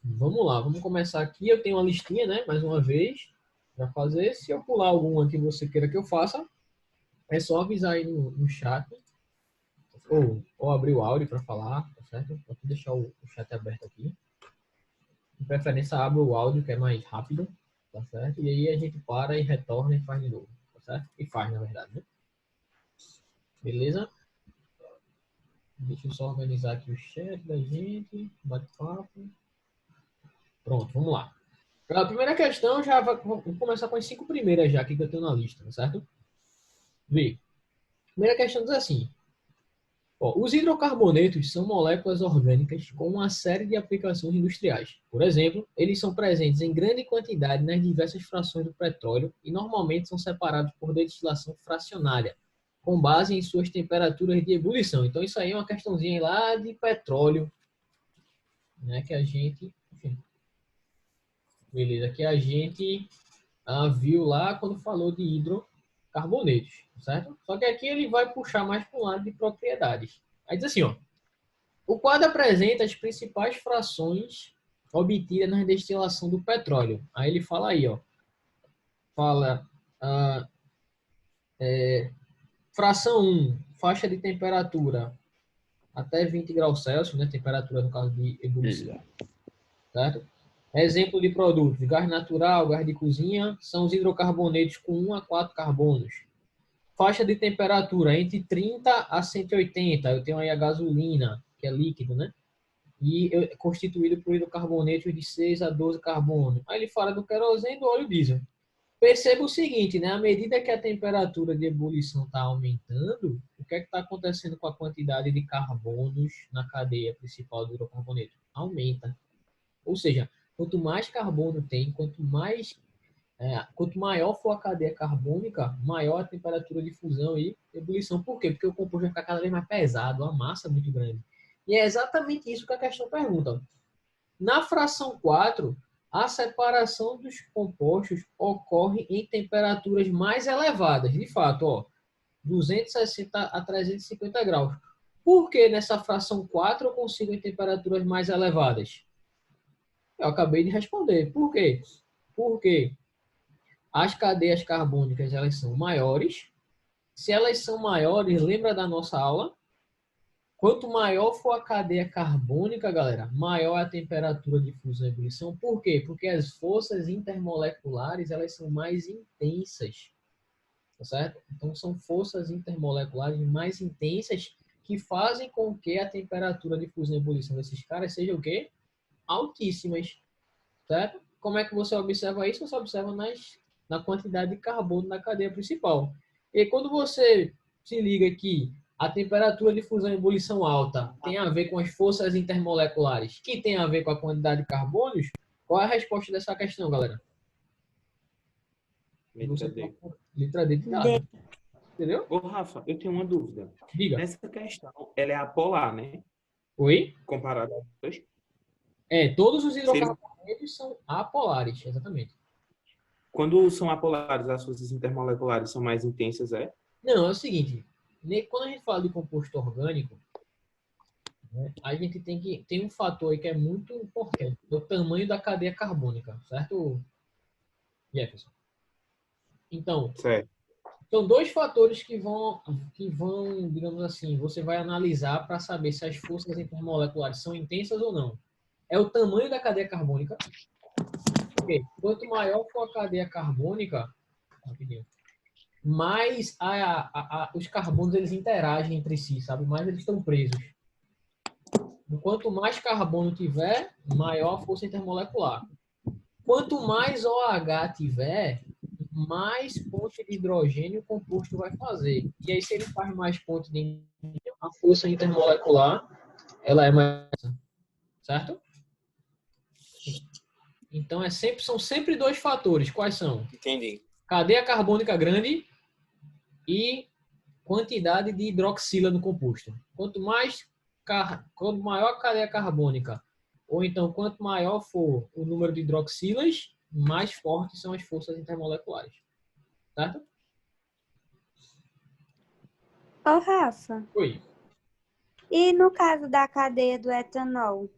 Vamos lá, vamos começar aqui. Eu tenho uma listinha, né? Mais uma vez, para fazer. Se eu pular alguma que você queira que eu faça, é só avisar aí no chat ou abrir o áudio para falar, tá certo? Vou deixar o chat aberto aqui. De preferência, abra o áudio, que é mais rápido, tá certo? E aí a gente para e retorna e faz de novo, tá certo? E faz, na verdade, né? Beleza? Deixa eu só organizar aqui o chat da gente, bate-papo. Pronto, vamos lá. A primeira questão, vou começar com as 5 primeiras já aqui que eu tenho na lista, tá certo? Vê. Primeira questão diz assim: ó, os hidrocarbonetos são moléculas orgânicas com uma série de aplicações industriais. Por exemplo, eles são presentes em grande quantidade nas diversas frações do petróleo e normalmente são separados por destilação fracionária, com base em suas temperaturas de ebulição. Então, isso aí é uma questãozinha lá de petróleo, né, que a gente, enfim, beleza, que a gente viu lá quando falou de hidrocarbonetos, certo? Só que aqui ele vai puxar mais para o lado de propriedades. Aí diz assim, ó, o quadro apresenta as principais frações obtidas na destilação do petróleo. Aí ele fala aí, ó, fala ah, fração 1, faixa de temperatura até 20 graus Celsius, né, temperatura no caso de ebulição, Exato. certo? Exemplo de produtos, gás natural, gás de cozinha, são os hidrocarbonetos com 1 a 4 carbonos. Faixa de temperatura entre 30 a 180. Eu tenho aí a gasolina, que é líquido, né? E é constituído por hidrocarbonetos de 6 a 12 carbono. Aí ele fala do querosene e do óleo diesel. Perceba o seguinte, né? À medida que a temperatura de ebulição está aumentando, o que é que está acontecendo com a quantidade de carbonos na cadeia principal do hidrocarboneto? Aumenta. Ou seja, quanto mais carbono tem, quanto maior for a cadeia carbônica, maior a temperatura de fusão e ebulição. Por quê? Porque o composto vai ficar cada vez mais pesado, a massa é muito grande. E é exatamente isso que a questão pergunta. Na fração 4, a separação dos compostos ocorre em temperaturas mais elevadas. De fato, ó, 260 a 350 graus. Por que nessa fração 4 eu consigo em temperaturas mais elevadas? Eu acabei de responder. Por quê? Porque as cadeias carbônicas elas são maiores. Se elas são maiores, lembra da nossa aula? Quanto maior for a cadeia carbônica, galera, maior é a temperatura de fusão e ebulição. Por quê? Porque as forças intermoleculares elas são mais intensas, tá certo? Então são forças intermoleculares mais intensas que fazem com que a temperatura de fusão e ebulição desses caras seja o quê? Altíssimas, certo? Como é que você observa isso? Você observa na quantidade de carbono na cadeia principal. E quando você se liga que a temperatura de fusão e ebulição alta tem a ver com as forças intermoleculares, que tem a ver com a quantidade de carbonos, qual é a resposta dessa questão, galera? Letra Você D. coloca letra D de D. dado. Entendeu? Ô, Rafa, eu tenho uma dúvida. Diga. Nessa questão, ela é apolar, né? Oi? Comparada às outras. Todos os Se ele- hidrocarbonetos são apolares, exatamente. Quando são apolares, as forças intermoleculares são mais intensas, é? Não, é o seguinte, quando a gente fala de composto orgânico, né, a gente tem um fator aí que é muito importante, é o tamanho da cadeia carbônica, certo, Jefferson? Então, Certo. são dois fatores que vão, digamos assim, você vai analisar para saber se as forças intermoleculares são intensas ou não. É o tamanho da cadeia carbônica. Porque quanto maior for a cadeia carbônica, rapidinho, mais os carbonos eles interagem entre si, sabe? Mais eles estão presos. Quanto mais carbono tiver, maior a força intermolecular. Quanto mais OH tiver, mais ponte de hidrogênio o composto vai fazer. E aí, se ele faz mais ponte de hidrogênio, a força intermolecular ela é mais, certo? Então são sempre dois fatores. Quais são? Entendi. Cadeia carbônica grande e quantidade de hidroxila no composto. Quanto maior a cadeia carbônica, ou então quanto maior for o número de hidroxilas, mais fortes são as forças intermoleculares. Certo? Ô, Rafa, Oi. e no caso da cadeia do etanol?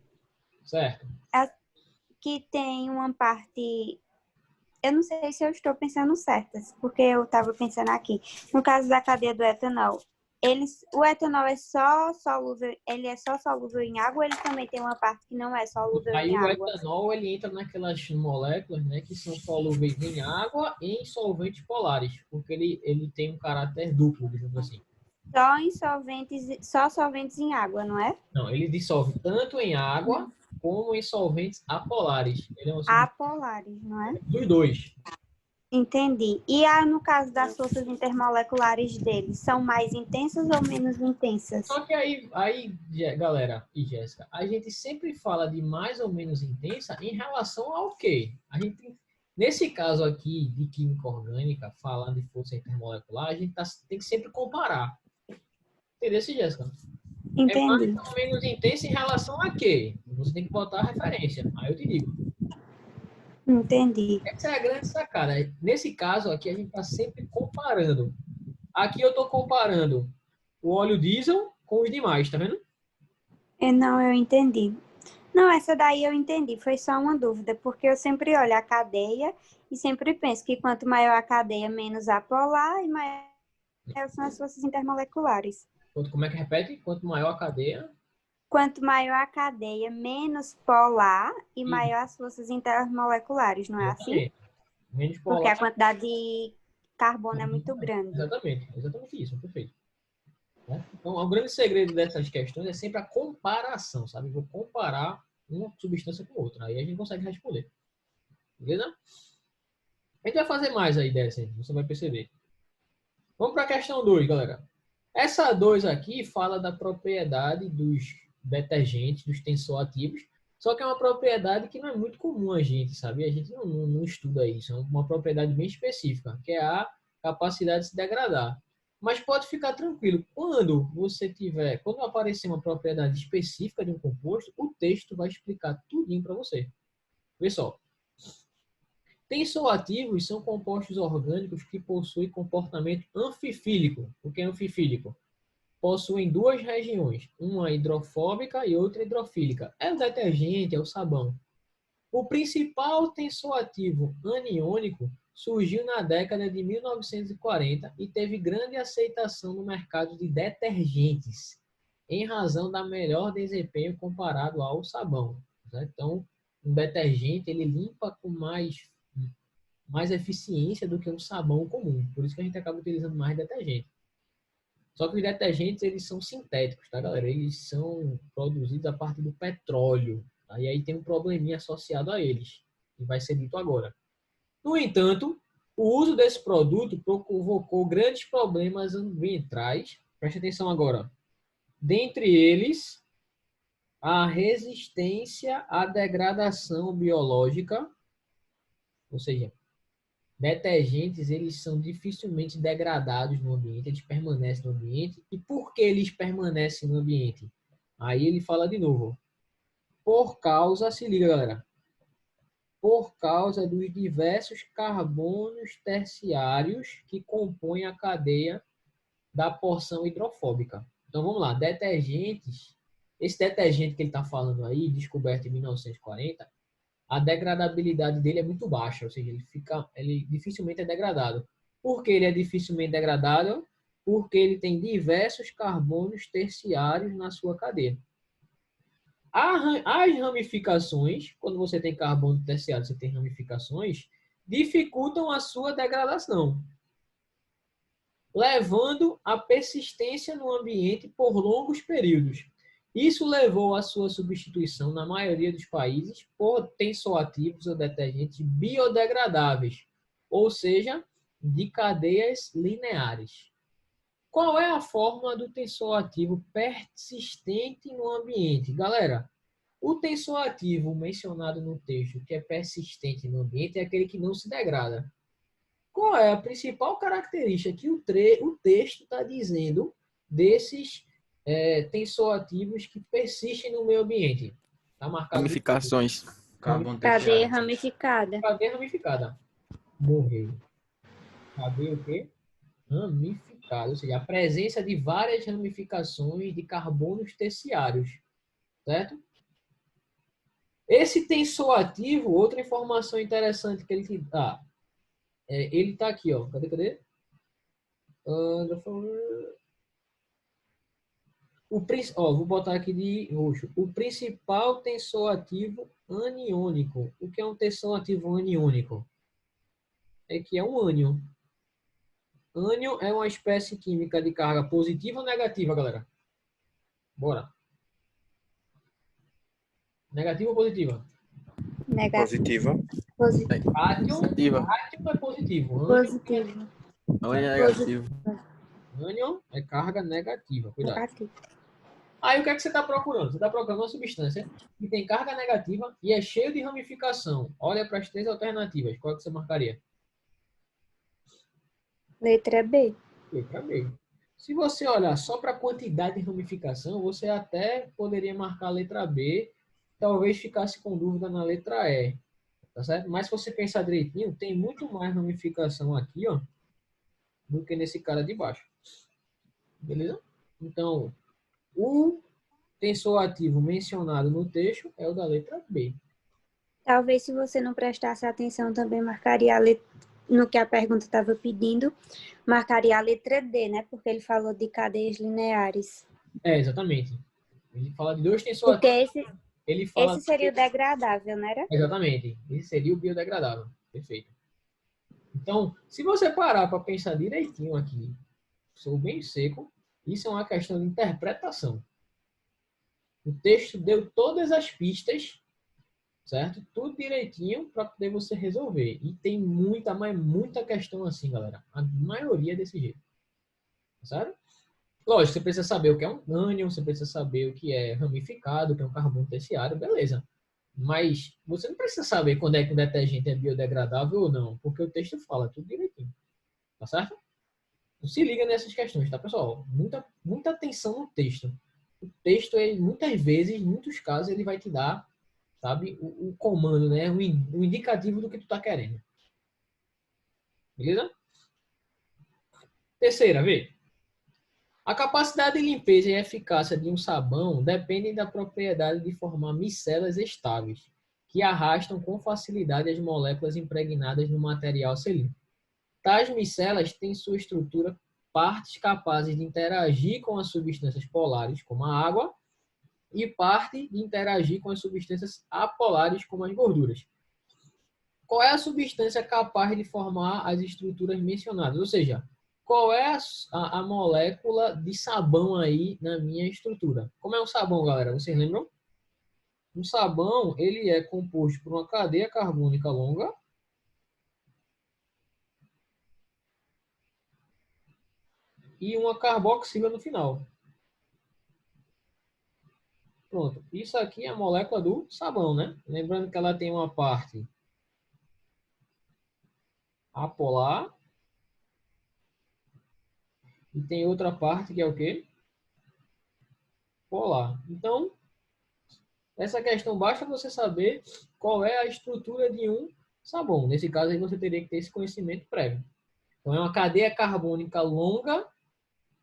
Certo. que tem uma parte. Eu não sei se eu estou pensando certas, porque eu estava pensando aqui. No caso da cadeia do etanol, o etanol é só solúvel, ele é só solúvel em água ou ele também tem uma parte que não é solúvel Aí em o água? etanol, ele entra naquelas moléculas, né, que são solúveis em água e em solventes polares, porque ele tem um caráter duplo, digamos assim. Só em solventes, só solventes em água, não é? Não, ele dissolve tanto em água como em solventes apolares. Ele é uma substância Apolares, não é? dos dois. Entendi. E no caso das forças intermoleculares deles, são mais intensas ou menos intensas? Só que galera e Jéssica, a gente sempre fala de mais ou menos intensa em relação ao quê? Nesse caso aqui de química orgânica, falando de força intermolecular, a gente tem que sempre comparar. Entendeu, Jéssica? É mais Entendi. ou menos intensa em relação a quê? Você tem que botar a referência. Aí eu te digo. Entendi. Essa é a grande sacada. Nesse caso aqui, a gente está sempre comparando. Aqui eu estou comparando o óleo diesel com os demais, tá vendo? Não, eu entendi. Não, essa daí eu entendi. Foi só uma dúvida, porque eu sempre olho a cadeia e sempre penso que quanto maior a cadeia, menos a polar e maior são as forças intermoleculares. Como é que repete? Quanto maior a cadeia, Quanto maior a cadeia, menos polar e e maior as forças intermoleculares, não é assim? exatamente. Menos Porque polar. a quantidade de carbono é muito grande. Exatamente isso, perfeito. Né? Então, o grande segredo dessas questões é sempre a comparação, sabe? Vou comparar uma substância com outra. Aí a gente consegue responder. Beleza? A gente vai fazer mais aí dessa, você vai perceber. Vamos para a questão 2, galera. Essa 2 aqui fala da propriedade dos detergentes, dos tensoativos, só que é uma propriedade que não é muito comum a gente, sabe? A gente não estuda isso. É uma propriedade bem específica, que é a capacidade de se degradar. Mas pode ficar tranquilo. Quando aparecer uma propriedade específica de um composto, o texto vai explicar tudinho para você. Vê só. Tensoativos são compostos orgânicos que possuem comportamento anfifílico. O que é anfifílico? Possuem duas regiões, uma hidrofóbica e outra hidrofílica. É o detergente, é o sabão. O principal tensoativo aniônico surgiu na década de 1940 e teve grande aceitação no mercado de detergentes, em razão da melhor desempenho comparado ao sabão. Então, um detergente ele limpa com mais eficiência do que um sabão comum. Por isso que a gente acaba utilizando mais detergente. Só que os detergentes, eles são sintéticos, tá, galera? Eles são produzidos a partir do petróleo. Tá? E aí tem um probleminha associado a eles, que vai ser dito agora. No entanto, o uso desse produto provocou grandes problemas ambientais. Preste atenção agora. Dentre eles, a resistência à degradação biológica, ou seja, detergentes, eles são dificilmente degradados no ambiente, eles permanecem no ambiente. E por que eles permanecem no ambiente? Aí ele fala de novo. Por causa, se liga, galera, por causa dos diversos carbonos terciários que compõem a cadeia da porção hidrofóbica. Então vamos lá, detergentes. Esse detergente que ele está falando aí, descoberto em 1940, a degradabilidade dele é muito baixa, ou seja, ele dificilmente é degradado. Por que ele é dificilmente degradável? Porque ele tem diversos carbonos terciários na sua cadeia. As ramificações, quando você tem carbono terciário, você tem ramificações, dificultam a sua degradação, levando à persistência no ambiente por longos períodos. Isso levou à sua substituição, na maioria dos países, por tensoativos ou detergentes biodegradáveis, ou seja, de cadeias lineares. Qual é a fórmula do tensoativo persistente no ambiente? Galera, o tensoativo mencionado no texto, que é persistente no ambiente, é aquele que não se degrada. Qual é a principal característica que o texto está dizendo desses tensoativos que persistem no meio ambiente? Está marcado. Ramificações. Carbono Cadeia terciário. ramificada. Cadeia ramificada. Morreu. Cadeia o quê? Ramificada. Ou seja, a presença de várias ramificações de carbonos terciários. Certo? Esse tensor ativo, outra informação interessante que ele te dá. Ele tá aqui, ó. Cadê? Vou botar aqui de roxo. O principal tensor ativo aniônico. O que é um tensor ativo aniônico? É que é um ânion. Ânion é uma espécie química de carga positiva ou negativa, galera? Bora. Negativa ou positiva? Negativa. Positiva. Positivo. Átion é positivo. Positivo. Não é negativo. Ânion é carga negativa. Cuidado. Negativo. Aí o que é que você está procurando? Você está procurando uma substância que tem carga negativa e é cheio de ramificação. Olha para as 3 alternativas. Qual é que você marcaria? Letra B. Letra B. Se você olhar só para a quantidade de ramificação, você até poderia marcar a letra B, talvez ficasse com dúvida na letra E. Tá certo? Mas se você pensar direitinho, tem muito mais ramificação aqui, ó, do que nesse cara de baixo. Beleza? Então, o tensor ativo mencionado no texto é o da letra B. Talvez se você não prestasse atenção também marcaria a letra, no que a pergunta estava pedindo, marcaria a letra D, né? Porque ele falou de cadeias lineares. Exatamente. Ele fala de 2 tensor Porque ativos. Ele fala esse seria o degradável, não era? Exatamente. Esse seria o biodegradável. Perfeito. Então, se você parar para pensar direitinho aqui, sou bem seco, isso é uma questão de interpretação. O texto deu todas as pistas, certo? Tudo direitinho para poder você resolver. E tem muita, mas muita questão assim, galera. A maioria desse jeito. Certo? Lógico, você precisa saber o que é um ânion, você precisa saber o que é ramificado, o que é um carbono terciário, beleza. Mas você não precisa saber quando é que um detergente é biodegradável ou não, porque o texto fala tudo direitinho. Tá certo? Então, se liga nessas questões, tá, pessoal? Muita atenção no texto. O texto, ele, muitas vezes, em muitos casos, ele vai te dar, sabe, o comando, né? O indicativo do que tu tá querendo. Beleza? Terceira, vê. A capacidade de limpeza e eficácia de um sabão dependem da propriedade de formar micelas estáveis, que arrastam com facilidade as moléculas impregnadas no material a ser limpo. Tais micelas têm sua estrutura partes capazes de interagir com as substâncias polares, como a água, e parte de interagir com as substâncias apolares, como as gorduras. Qual é a substância capaz de formar as estruturas mencionadas? Ou seja, qual é a molécula de sabão aí na minha estrutura? Como é um sabão, galera? Vocês lembram? Um sabão, ele é composto por uma cadeia carbônica longa e uma carboxila no final. Pronto. Isso aqui é a molécula do sabão, né? Lembrando que ela tem uma parte apolar e tem outra parte que é o quê? Polar. Então, essa questão basta você saber qual é a estrutura de um sabão. Nesse caso, aí você teria que ter esse conhecimento prévio. Então, é uma cadeia carbônica longa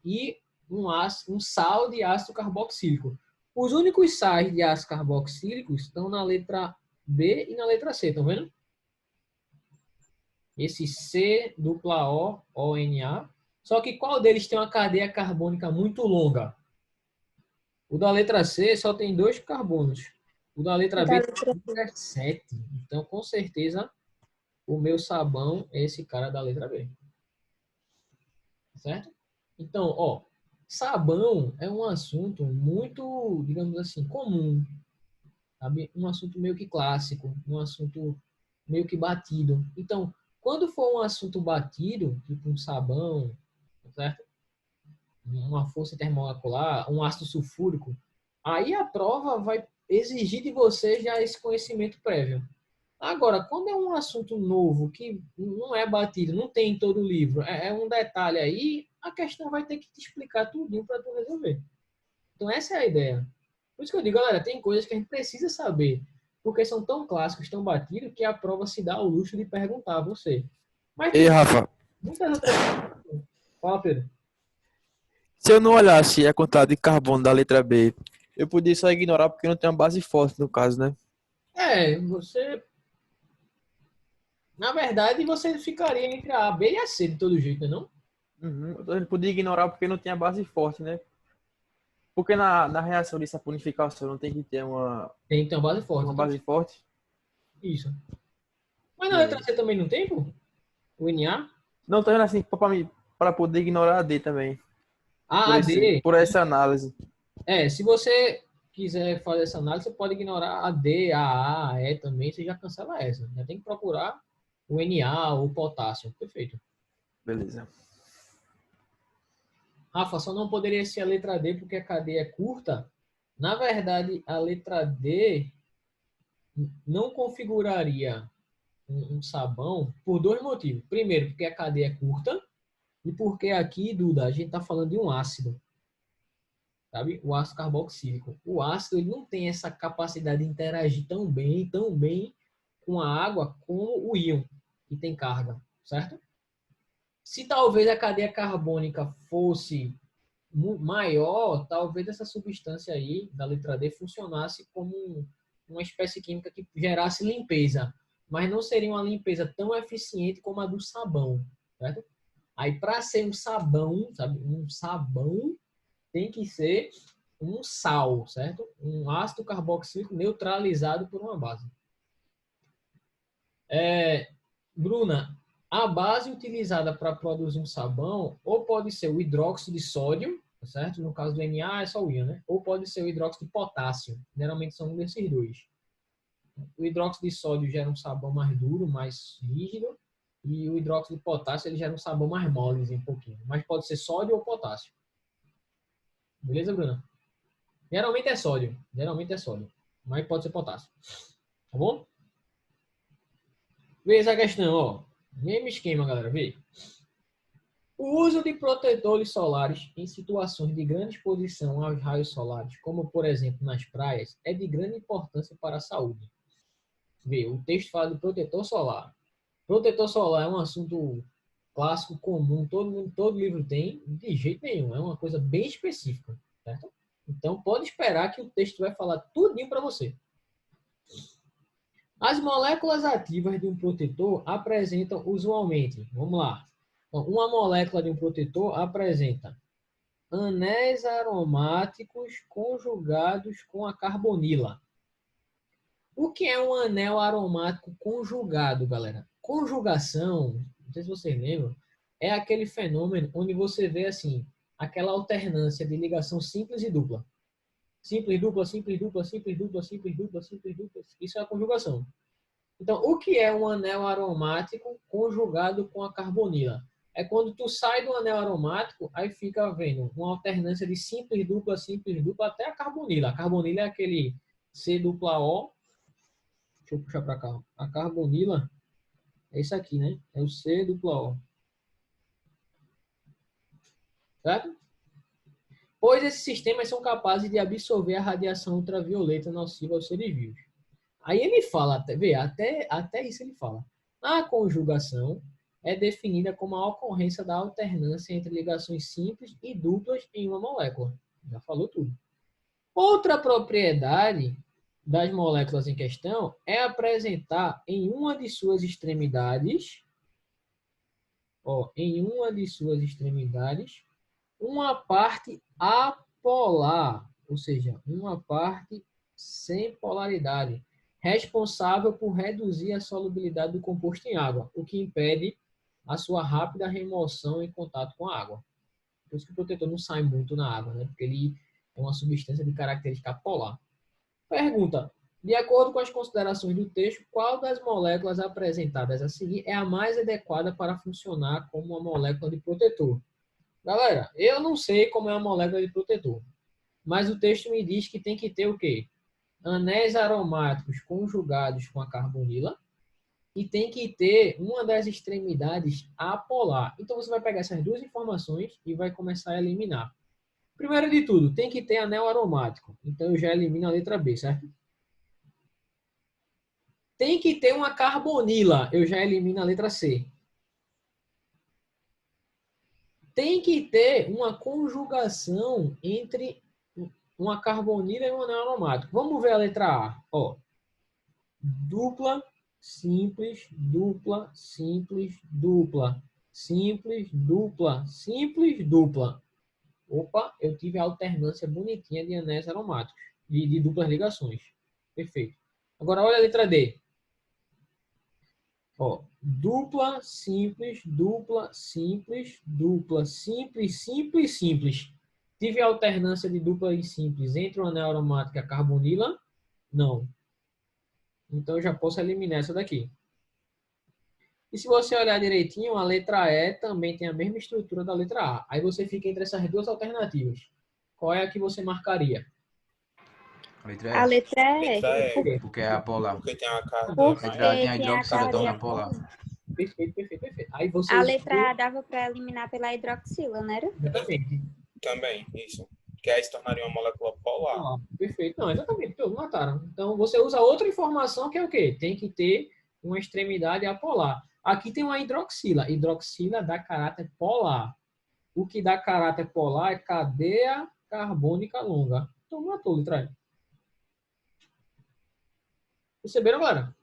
e um sal de ácido carboxílico. Os únicos sais de ácido carboxílico estão na letra B e na letra C, estão vendo? Esse C, dupla O, ONA. Só que qual deles tem uma cadeia carbônica muito longa? O da letra C só tem 2 carbonos. O da letra B tem 7. Então, com certeza, o meu sabão é esse cara da letra B. Certo? Então, ó, sabão é um assunto muito, digamos assim, comum. Sabe? Um assunto meio que clássico, um assunto meio que batido. Então, quando for um assunto batido, tipo um sabão, certo? Uma força termomolecular, um ácido sulfúrico, aí a prova vai exigir de você já esse conhecimento prévio. Agora, quando é um assunto novo, que não é batido, não tem em todo o livro, é um detalhe aí, a questão vai ter que te explicar tudinho para tu resolver. Então, essa é a ideia. Por isso que eu digo, galera, tem coisas que a gente precisa saber, porque são tão clássicos, tão batidos, que a prova se dá ao luxo de perguntar a você. Mas Ei, Rafa, muitas outras coisas. Fala, Pedro. se eu não olhasse a quantidade de carbono da letra B, eu podia só ignorar porque não tem uma base forte no caso, né? Você... Na verdade, você ficaria entre a B e a C de todo jeito, não? Então, ele podia ignorar porque não tinha base forte, né? Porque na reação de saponificação não tem que ter Tem que ter uma base forte. uma base forte. Isso. Mas na letra Beleza. C também não tem, pô? O NA? Não, tô vendo assim, para poder ignorar a D também. A AD. Por essa análise. Se você quiser fazer essa análise, você pode ignorar a D, a E também, você já cancela essa. Já tem que procurar o Na, o potássio. Perfeito. Beleza. Rafa, só não poderia ser a letra D porque a cadeia é curta. Na verdade, a letra D não configuraria um sabão por dois motivos. Primeiro, porque a cadeia é curta e porque aqui, Duda, a gente está falando de um ácido, sabe? O ácido carboxílico. O ácido ele não tem essa capacidade de interagir tão bem com a água como o íon, que tem carga, certo? Se talvez a cadeia carbônica fosse maior, talvez essa substância aí da letra D funcionasse como uma espécie química que gerasse limpeza, mas não seria uma limpeza tão eficiente como a do sabão, certo? Aí para ser um sabão, sabe, um sabão tem que ser um sal, certo? Um ácido carboxílico neutralizado por uma base. Bruna, a base utilizada para produzir um sabão ou pode ser o hidróxido de sódio, certo? No caso do Na é só o íon, né? Ou pode ser o hidróxido de potássio. Geralmente são um desses dois. O hidróxido de sódio gera um sabão mais duro, mais rígido, e o hidróxido de potássio ele gera um sabão mais mole, um pouquinho. Mas pode ser sódio ou potássio. Beleza, Bruna? Geralmente é sódio. Mas pode ser potássio. Tá bom? Veja a questão, ó. Mesmo esquema, galera. Vê. O uso de protetores solares em situações de grande exposição aos raios solares, como por exemplo nas praias, é de grande importância para a saúde. Vê, o texto fala de protetor solar. Protetor solar é um assunto clássico, comum, todo livro tem, de jeito nenhum. É uma coisa bem específica, certo? Então pode esperar que o texto vai falar tudinho para você. As moléculas ativas de um protetor apresentam usualmente, vamos lá, uma molécula de um protetor apresenta anéis aromáticos conjugados com a carbonila. O que é um anel aromático conjugado, galera? Conjugação, não sei se vocês lembram, é aquele fenômeno onde você vê assim, aquela alternância de ligação simples e dupla. Simples, dupla, simples, dupla, simples, dupla, simples, dupla, simples, dupla. Isso é a conjugação. Então, o que é um anel aromático conjugado com a carbonila? É quando tu sai do anel aromático, aí fica vendo uma alternância de simples, dupla, até a carbonila. A carbonila é aquele C-O. Deixa eu puxar para cá. A carbonila é isso aqui, né? É o C-O. Certo? Pois esses sistemas são capazes de absorver a radiação ultravioleta nociva aos seres vivos. Aí ele fala, até isso ele fala. A conjugação é definida como a ocorrência da alternância entre ligações simples e duplas em uma molécula. Já falou tudo. Outra propriedade das moléculas em questão é apresentar em uma de suas extremidades, uma parte apolar, ou seja, uma parte sem polaridade, responsável por reduzir a solubilidade do composto em água, o que impede a sua rápida remoção em contato com a água. Por isso que o protetor não sai muito na água, né? Porque ele é uma substância de característica polar. Pergunta: de acordo com as considerações do texto, qual das moléculas apresentadas a seguir é a mais adequada para funcionar como uma molécula de protetor? Galera, eu não sei como é uma molécula de protetor, mas o texto me diz que tem que ter o quê? Anéis aromáticos conjugados com a carbonila e tem que ter uma das extremidades apolar. Então você vai pegar essas duas informações e vai começar a eliminar. Primeiro de tudo, tem que ter anel aromático. Então eu já elimino a letra B, certo? Tem que ter uma carbonila. Eu já elimino a letra C. Tem que ter uma conjugação entre uma carbonila e um anel aromático. Vamos ver a letra A. Ó. dupla, simples, dupla, simples, dupla, simples, dupla, simples, dupla. Opa, eu tive a alternância bonitinha de anéis aromáticos, de duplas ligações. Perfeito. Agora, olha a letra D. Ó, dupla, simples, dupla, simples, dupla, simples, simples, simples. Tive a alternância de dupla e simples entre o anel aromático e a carbonila? Não. Então, eu já posso eliminar essa daqui. E se você olhar direitinho, a letra E também tem a mesma estrutura da letra A. Aí você fica entre essas duas alternativas. Qual é a que você marcaria? A letra A E. letra é Letra E, Porque é apolar. porque tem uma carga porque A letra A tem a mais... tem a hidroxila, tem a carga. polar. Perfeito, perfeito, perfeito. Aí você A usa letra A dava para eliminar pela hidroxila, não era? exatamente. Também, isso. Que aí se tornaria uma molécula polar. Ah, perfeito. Não, exatamente. Todos mataram. Então, você usa outra informação que é o quê? Tem que ter uma extremidade apolar. Aqui tem uma hidroxila. Hidroxila dá caráter polar. O que dá caráter polar é cadeia carbônica longa. Então, matou, letra E. Perceberam, galera?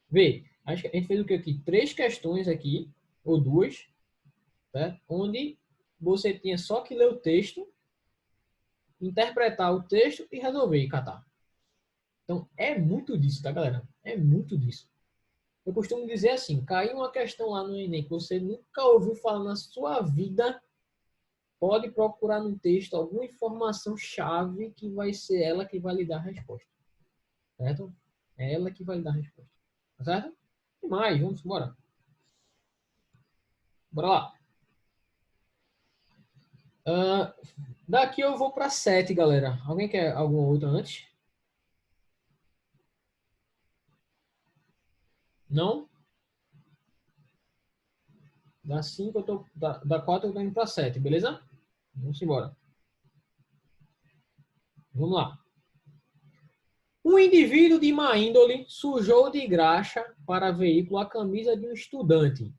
Vê, acho que a gente fez o que aqui? 3 questões aqui, ou 2, né? Onde você tinha só que ler o texto, interpretar o texto e resolver e catar. Então, é muito disso, tá, galera? É muito disso. Eu costumo dizer assim, caiu uma questão lá no Enem que você nunca ouviu falar na sua vida, pode procurar no texto alguma informação chave que vai ser ela que vai lhe dar a resposta. Certo? É ela que vai lhe dar a resposta. Tá certo? E mais, vamos embora. Bora lá. Daqui eu vou para 7, galera. Alguém quer alguma outra antes? Não? Da 5 eu tô. Da 4 eu tô indo para 7, beleza? Vamos embora. Vamos lá. Um indivíduo de má índole sujou de graxa para veículo a camisa de um estudante,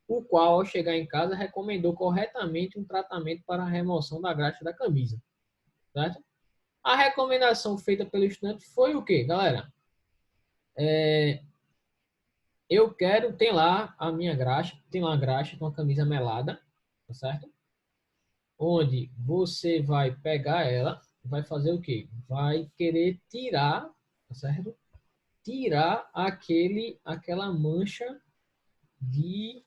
o qual, ao chegar em casa, recomendou corretamente um tratamento para a remoção da graxa da camisa. Certo? A recomendação feita pelo estudante foi o quê, galera? Eu quero, tem lá a minha graxa, tem lá a graxa com a camisa melada, tá certo? Onde você vai pegar ela, vai fazer o quê? Vai querer tirar, tá certo? Tirar aquela mancha de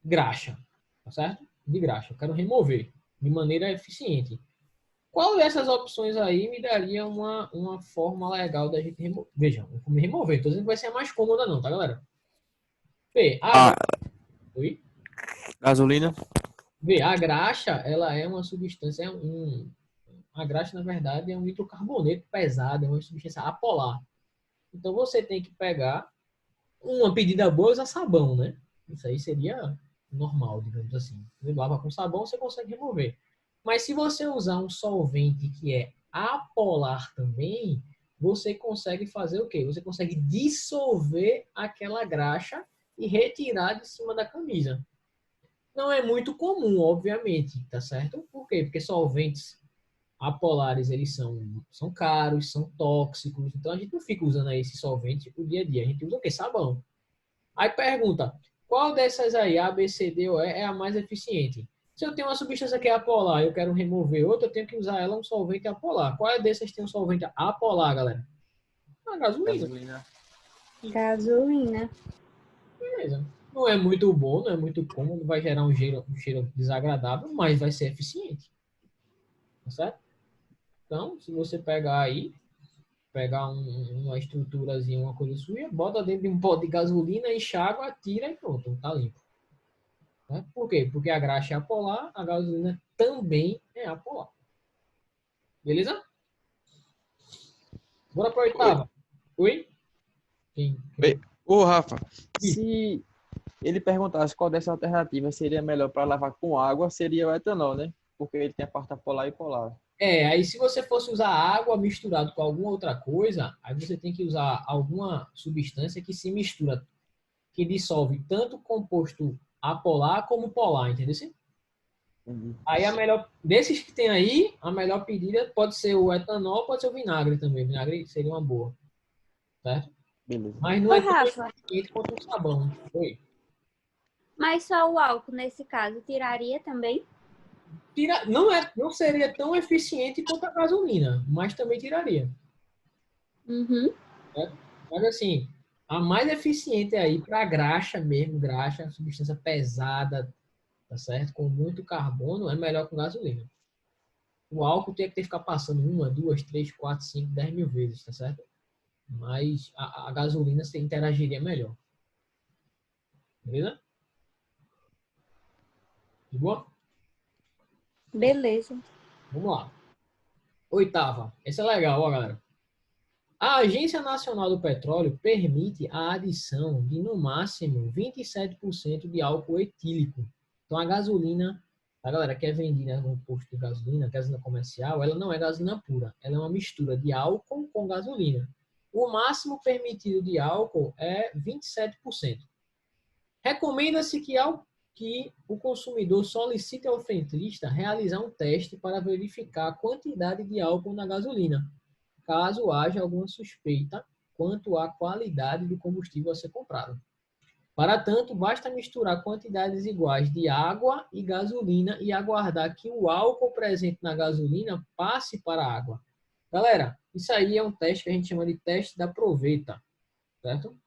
graxa, tá certo? De graxa. Eu quero remover de maneira eficiente. Qual dessas opções aí me daria uma forma legal da gente remover? Veja, como remover. Estou dizendo que vai ser a mais cômoda não, tá, galera? Vê, Oi? Gasolina. Vê, a graxa, ela é uma substância, a graxa, na verdade, é um nitrocarboneto pesado, é uma substância apolar. Então, você tem que pegar uma pedida boa, usar sabão, né? Isso aí seria normal, digamos assim. Você lava com sabão, você consegue remover. Mas se você usar um solvente que é apolar também, você consegue fazer o quê? Você consegue dissolver aquela graxa e retirar de cima da camisa. Não é muito comum, obviamente, tá certo? Por quê? Porque solventes apolares, eles são caros, são tóxicos. Então, a gente não fica usando aí esse solvente o dia a dia. A gente usa o quê? Sabão. Aí pergunta, qual dessas aí, A, B, C, D ou E, é a mais eficiente? Se eu tenho uma substância que é apolar e eu quero remover outra, eu tenho que usar ela um solvente apolar. Qual é dessas que tem um solvente apolar, galera? A gasolina. Gasolina. Beleza. Não é muito bom, não é muito cômodo, vai gerar um cheiro desagradável, mas vai ser eficiente. Tá certo? Então, se você pegar aí, pegar uma estruturazinha, uma coisa suja, bota dentro de um pote de gasolina, enxágua, tira e pronto, tá limpo. Né? Por quê? Porque a graxa é apolar, a gasolina também é apolar. Beleza? Bora para a oitava. Oi? Quem? Ô, Rafa, se ele perguntasse qual dessa alternativa seria melhor para lavar com água, seria o etanol, né? Porque ele tem a parte polar e polar. Aí se você fosse usar água misturado com alguma outra coisa, aí você tem que usar alguma substância que se mistura, que dissolve tanto composto apolar como polar, entendeu? Entendi. Aí a melhor, desses que tem aí, a melhor pedida pode ser o etanol, pode ser o vinagre também. O vinagre seria uma boa. certo? Beleza. Mas não Ô, é tão Rafa, eficiente quanto o sabão. Oi. mas só o álcool, nesse caso, tiraria também? Não seria tão eficiente quanto a gasolina, mas também tiraria. Uhum. Certo? Mas assim, a mais eficiente aí para graxa mesmo, graxa, substância pesada, tá certo? Com muito carbono, é melhor com gasolina. O álcool tem que ficar passando 1, 2, 3, 4, 5, 10 mil vezes, tá certo? Mas a gasolina você interagiria melhor. Beleza? De boa? Beleza. Vamos lá. Oitava. Essa é legal, ó, galera. A Agência Nacional do Petróleo permite a adição de, no máximo, 27% de álcool etílico. Então, a gasolina, a galera que é vendida no posto de gasolina comercial, ela não é gasolina pura. Ela é uma mistura de álcool com gasolina. O máximo permitido de álcool é 27%. Recomenda-se que o consumidor solicite ao frentista realizar um teste para verificar a quantidade de álcool na gasolina, caso haja alguma suspeita quanto à qualidade do combustível a ser comprado. Para tanto, basta misturar quantidades iguais de água e gasolina e aguardar que o álcool presente na gasolina passe para a água. Galera, isso aí é um teste que a gente chama de teste da proveta, certo?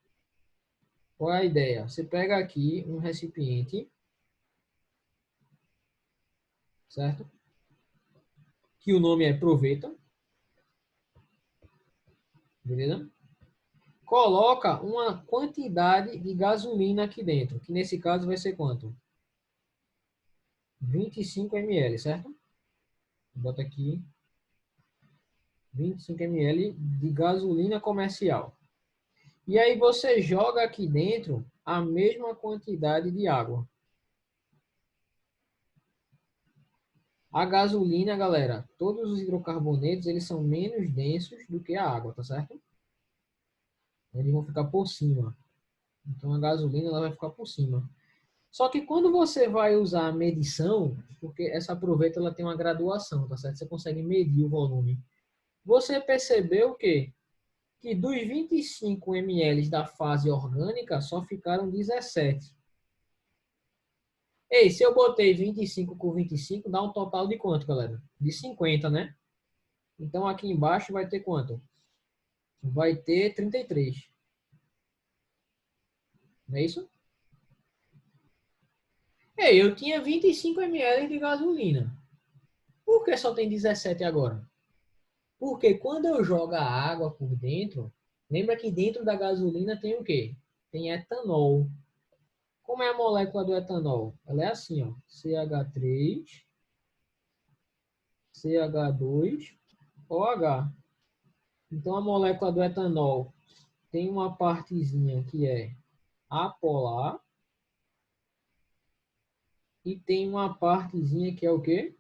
Qual é a ideia? Você pega aqui um recipiente, certo? Que o nome é proveta, beleza? Coloca uma quantidade de gasolina aqui dentro, que nesse caso vai ser quanto? 25 ml, certo? Bota aqui 25 ml de gasolina comercial. E aí você joga aqui dentro a mesma quantidade de água. A gasolina, galera, todos os hidrocarbonetos, eles são menos densos do que a água, tá certo? Eles vão ficar por cima. Então a gasolina ela vai ficar por cima. Só que quando você vai usar a medição, porque essa proveta ela tem uma graduação, tá certo? Você consegue medir o volume. Você percebeu que dos 25 ml da fase orgânica só ficaram 17. Ei, se eu botei 25 com 25, dá um total de quanto, galera? De 50, né? Então aqui embaixo vai ter quanto? Vai ter 33. Não é isso? Ei, eu tinha 25 ml de gasolina. Por que só tem 17 agora? Porque quando eu jogo a água por dentro, lembra que dentro da gasolina tem o quê? Tem etanol. Como é a molécula do etanol? Ela é assim, ó, CH3, CH2, OH. Então a molécula do etanol tem uma partezinha que é apolar e tem uma partezinha que é o quê?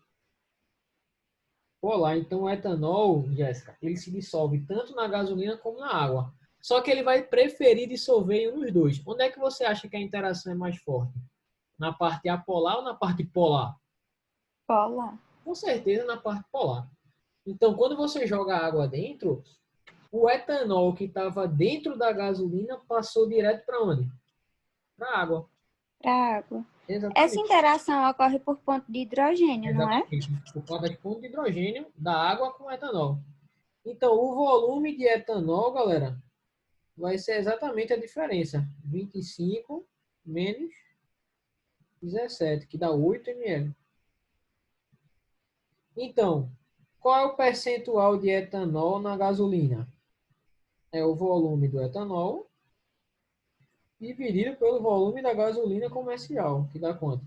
Polar. Então o etanol, Jéssica, ele se dissolve tanto na gasolina como na água. Só que ele vai preferir dissolver em um dos dois. Onde é que você acha que a interação é mais forte? Na parte apolar ou na parte polar? Polar. Com certeza na parte polar. Então, quando você joga água dentro, o etanol que estava dentro da gasolina passou direto para onde? Para a água. Para água. Essa Exatamente. interação ocorre por ponto de hidrogênio, não é? Exatamente. Por causa de ponto de hidrogênio da água com etanol. Então, o volume de etanol, galera, vai ser exatamente a diferença. 25 menos 17, que dá 8 ml. Então, qual é o percentual de etanol na gasolina? É o volume do etanol dividido pelo volume da gasolina comercial, que dá quanto?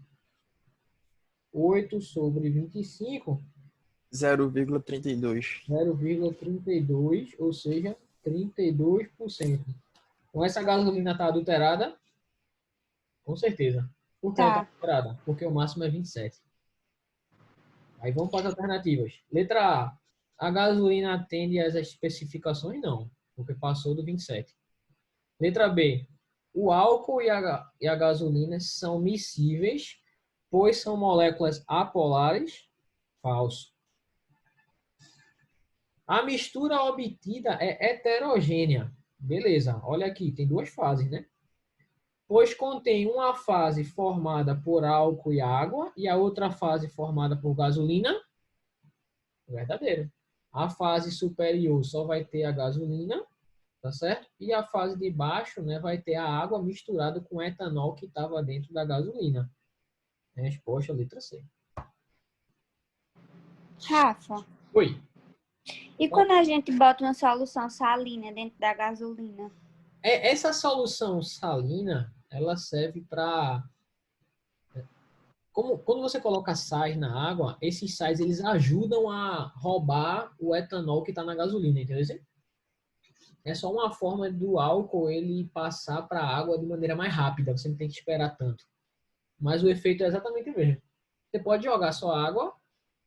8 sobre 25, 0,32. 0,32, ou seja, 32%. Então, essa gasolina está adulterada? Com certeza. Por que ela está Tá. adulterada? Porque o máximo é 27. Aí vamos para as alternativas. Letra A. A gasolina atende às especificações? Não, porque passou do 27. Letra B. O álcool e a gasolina são miscíveis, pois são moléculas apolares? Falso. A mistura obtida é heterogênea. Beleza, olha aqui, tem duas fases, né? Pois contém uma fase formada por álcool e água e a outra fase formada por gasolina. Verdadeiro. A fase superior só vai ter a gasolina, tá certo? E a fase de baixo, né, vai ter a água misturada com o etanol que estava dentro da gasolina. Resposta, letra C. Rafa, Oi. e quando a gente bota uma solução salina dentro da gasolina? Essa solução salina, ela serve para... Quando você coloca sais na água, esses sais eles ajudam a roubar o etanol que está na gasolina, entendeu? É só uma forma do álcool ele passar para a água de maneira mais rápida, você não tem que esperar tanto. Mas o efeito é exatamente o mesmo. Você pode jogar só água,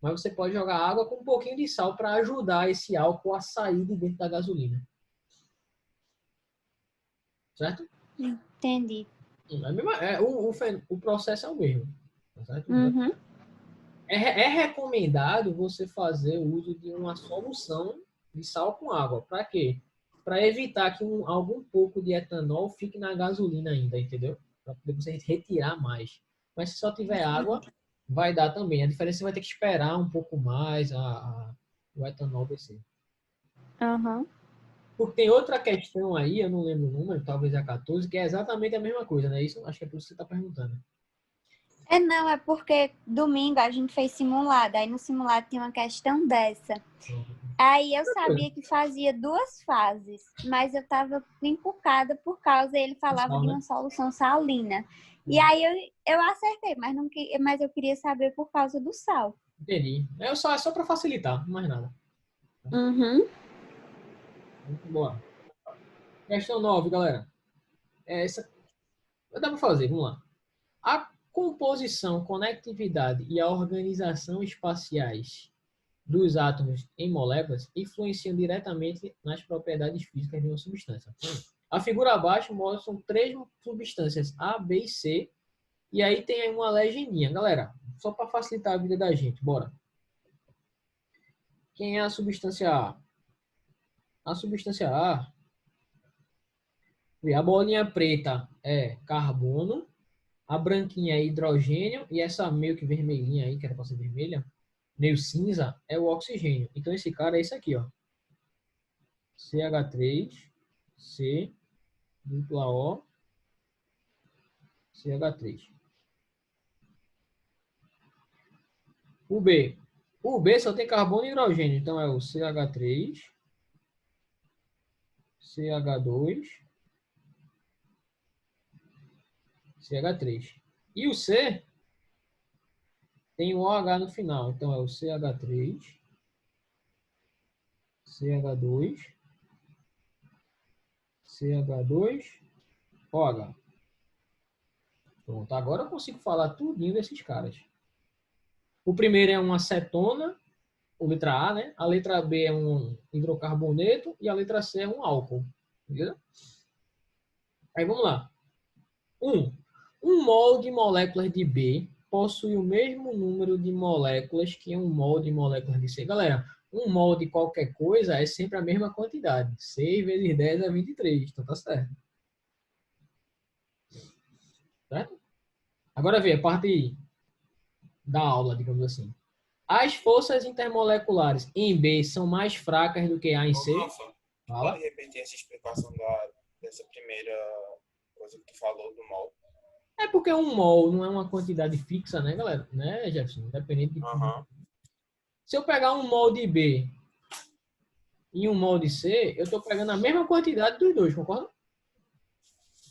mas você pode jogar água com um pouquinho de sal para ajudar esse álcool a sair de dentro da gasolina. Certo? Entendi. O processo é o mesmo. Certo? Uhum. É recomendado você fazer o uso de uma solução de sal com água. Para quê? Para evitar que algum pouco de etanol fique na gasolina ainda, entendeu? Para poder você retirar mais. Mas se só tiver água, vai dar também. A diferença é que você vai ter que esperar um pouco mais o etanol descer. Uhum. Porque tem outra questão aí, eu não lembro o número, talvez é a 14, que é exatamente a mesma coisa, né? Isso acho que é por isso que você está perguntando. Não, é porque domingo a gente fez simulado, aí no simulado tinha uma questão dessa. Aí eu sabia que fazia duas fases, mas eu estava encucada por causa ele falava de uma solução salina. E aí eu acertei, mas eu queria saber por causa do sal. Entendi. É só para facilitar, mais nada. Uhum. Muito boa. Questão 9, galera. Essa dá para fazer, vamos lá. A composição, conectividade e a organização espaciais dos átomos em moléculas influenciam diretamente nas propriedades físicas de uma substância. A figura abaixo mostra três substâncias A, B e C. E aí tem aí uma legendinha. Galera, só para facilitar a vida da gente, bora. Quem é a substância A? A substância A, a bolinha preta é carbono, a branquinha é hidrogênio e essa meio que vermelhinha aí, que era para ser vermelha, meio cinza, é o oxigênio. Então esse cara é esse aqui, ó. CH3, C, dupla O, CH3. O B. O B só tem carbono e hidrogênio, então é o CH3, CH2, CH3. E o C tem o OH no final, então é o CH3, CH2, CH2, OH. Pronto, agora eu consigo falar tudinho desses caras. O primeiro é uma acetona, a letra A, né? A letra B é um hidrocarboneto e a letra C é um álcool. Beleza? Aí vamos lá. Um mol de moléculas de B possui o mesmo número de moléculas que um mol de moléculas de C. Galera, um mol de qualquer coisa é sempre a mesma quantidade. 6 vezes 10 é 23. Então tá certo. Certo? Agora vê a parte da aula, digamos assim. As forças intermoleculares em B são mais fracas do que A em C? Rafa, Fala. pode repetir essa explicação dessa primeira coisa que tu falou do mol? É porque um mol não é uma quantidade fixa, né, galera? Né, Jefferson? Independente de... Se eu pegar um mol de B e um mol de C, eu estou pegando a mesma quantidade dos dois, concorda?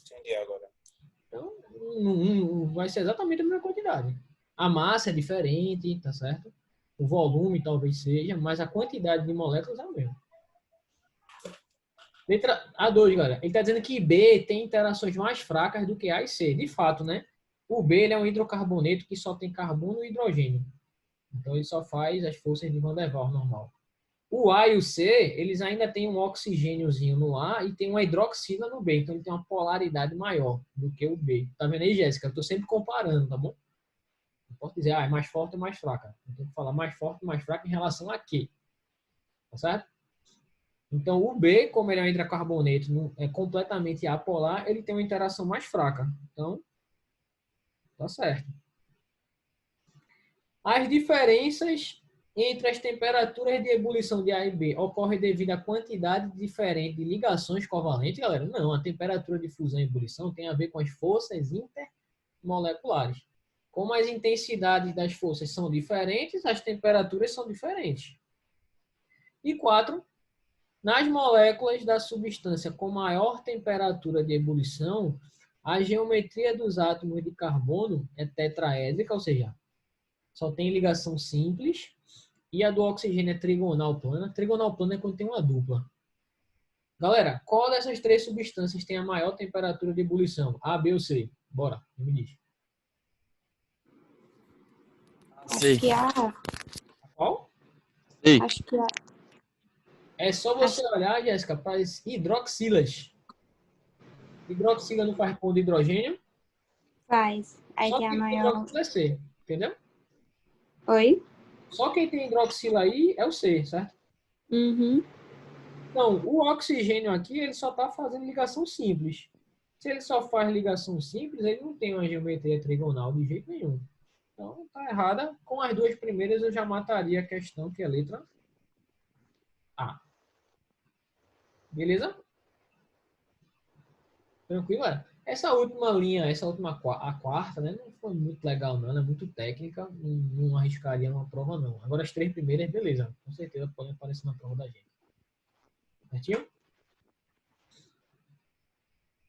Entendi agora. Então, vai ser exatamente a mesma quantidade. A massa é diferente, tá certo? O volume talvez seja, mas a quantidade de moléculas é a mesma. Letra A2, galera. Ele está dizendo que B tem interações mais fracas do que A e C. De fato, né? O B ele é um hidrocarboneto que só tem carbono e hidrogênio. Então, ele só faz as forças de Van der Waals normal. O A e o C, eles ainda têm um oxigêniozinho no A e tem uma hidroxila no B. Então, ele tem uma polaridade maior do que o B. Tá vendo aí, Jéssica? Eu estou sempre comparando, tá bom? Não posso dizer, é mais forte ou mais fraca. Eu tenho que falar mais forte ou mais fraca em relação a quê? Tá certo? Então, o B, como ele é um hidrocarboneto é completamente apolar, ele tem uma interação mais fraca. Então, tá certo. As diferenças entre as temperaturas de ebulição de A e B ocorrem devido à quantidade diferente de ligações covalentes, galera? Não, a temperatura de fusão e ebulição tem a ver com as forças intermoleculares. Como as intensidades das forças são diferentes, as temperaturas são diferentes. E 4, nas moléculas da substância com maior temperatura de ebulição, a geometria dos átomos de carbono é tetraédrica, ou seja, só tem ligação simples, e a do oxigênio é trigonal plana. Trigonal plana é quando tem uma dupla. Galera, qual dessas três substâncias tem a maior temperatura de ebulição? A, B ou C? Bora, me diz. Sei. Acho que a. Qual? Sei. Acho que a. É só você olhar, Jéssica, para as hidroxilas. Hidroxila não faz pão de hidrogênio, Faz. Aí só tem a quem tem maior. hidroxila é C, entendeu? Oi? Só quem tem hidroxila aí é o C, certo? Uhum. Então, o oxigênio aqui, ele só está fazendo ligação simples. Se ele só faz ligação simples, ele não tem uma geometria trigonal de jeito nenhum. Então, tá errada. Com as duas primeiras, eu já mataria a questão, que é a letra A. Beleza? Tranquilo? Essa última linha, a quarta, né, não foi muito legal, não. Ela é muito técnica, não arriscaria numa prova, não. Agora, as três primeiras, beleza. Com certeza podem aparecer na prova da gente. Certinho?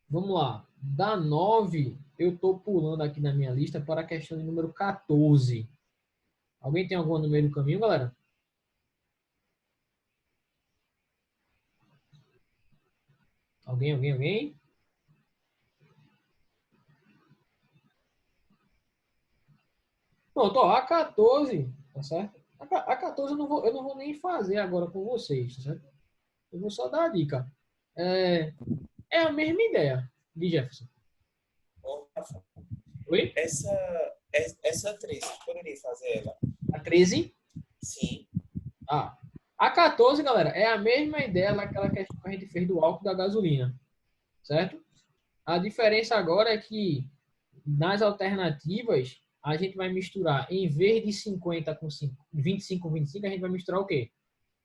Vamos lá. Da 9, eu estou pulando aqui na minha lista para a questão de número 14. Alguém tem alguma no meio do caminho, galera? Alguém? Pronto, ó, a 14, tá certo? A 14 eu não vou nem fazer agora com vocês, tá certo? Eu vou só dar a dica. É a mesma ideia de Jefferson. Ô, Rafa, Oi? essa 3, você poderia fazer ela? A 13? Sim. Ah. A 14, galera, é a mesma ideia daquela questão que a gente fez do álcool da gasolina, certo? A diferença agora é que nas alternativas a gente vai misturar, em vez de 50 com 25 com 25, a gente vai misturar o quê?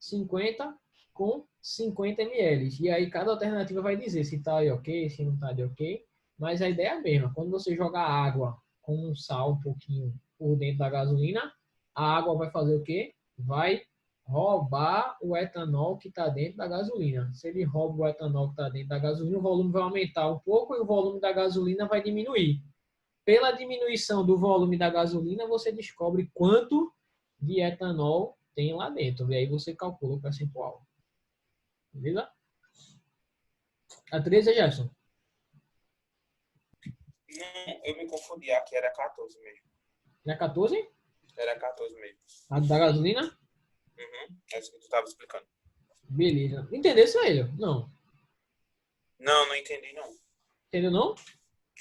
50 com 50 ml. E aí cada alternativa vai dizer se está de ok, se não está de ok. Mas a ideia é a mesma. Quando você jogar água com um sal um pouquinho por dentro da gasolina, a água vai fazer o quê? Vai roubar o etanol que está dentro da gasolina. Se ele rouba o etanol que está dentro da gasolina, o volume vai aumentar um pouco e o volume da gasolina vai diminuir. Pela diminuição do volume da gasolina, você descobre quanto de etanol tem lá dentro. E aí você calcula o percentual. Beleza? A 13 é Gerson. Não, eu me confundi. Aqui era 14 mesmo. É a 14? Era 14 mesmo. A da gasolina? Uhum. É isso que tu estava explicando. Beleza. Entendeu isso aí? Não. Não entendi, não. Entendeu não?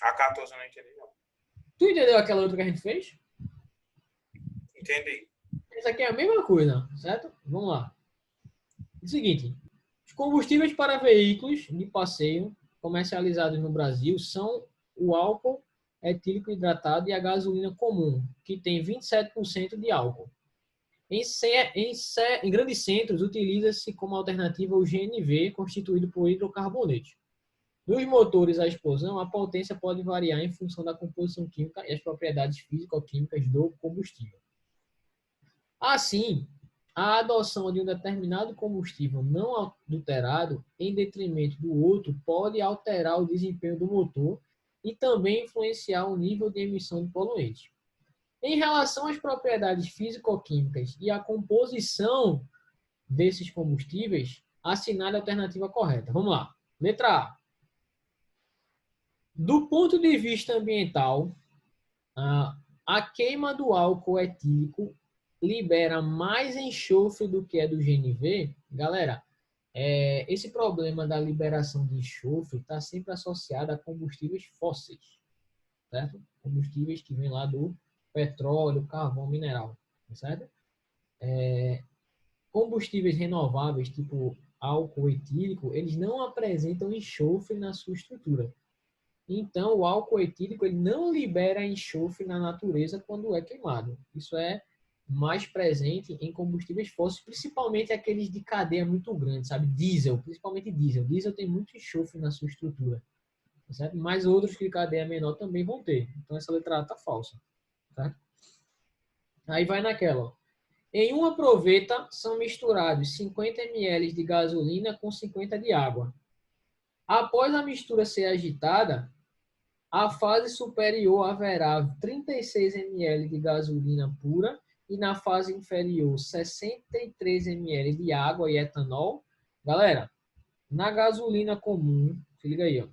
A 14 eu não entendi, não. Tu entendeu aquela outra que a gente fez? Entendi. Essa aqui é a mesma coisa, certo? Vamos lá. É o seguinte. Os combustíveis para veículos de passeio comercializados no Brasil são o álcool etílico hidratado e a gasolina comum, que tem 27% de álcool. Em grandes centros, utiliza-se como alternativa o GNV, constituído por hidrocarbonetos. Nos motores a explosão, a potência pode variar em função da composição química e as propriedades físico-químicas do combustível. Assim, a adoção de um determinado combustível não adulterado em detrimento do outro pode alterar o desempenho do motor e também influenciar o nível de emissão de poluentes. Em relação às propriedades físico-químicas e à composição desses combustíveis, assinale a alternativa correta. Vamos lá. Letra A. Do ponto de vista ambiental, a queima do álcool etílico libera mais enxofre do que é do GNV. Galera, esse problema da liberação de enxofre está sempre associado a combustíveis fósseis, certo? Combustíveis que vêm lá do petróleo, carvão, mineral, certo? Combustíveis renováveis, tipo álcool etílico, eles não apresentam enxofre na sua estrutura. Então, o álcool etílico ele não libera enxofre na natureza quando é queimado. Isso é mais presente em combustíveis fósseis, principalmente aqueles de cadeia muito grande, sabe? Diesel, principalmente diesel. Diesel tem muito enxofre na sua estrutura, certo? Mas outros de cadeia menor também vão ter. Então, essa letra A está falsa, certo? Aí vai naquela, ó. Em uma proveta são misturados 50 ml de gasolina com 50 de água. Após a mistura ser agitada, a fase superior haverá 36 ml de gasolina pura e na fase inferior 63 ml de água e etanol. Galera, na gasolina comum, se liga aí, ó.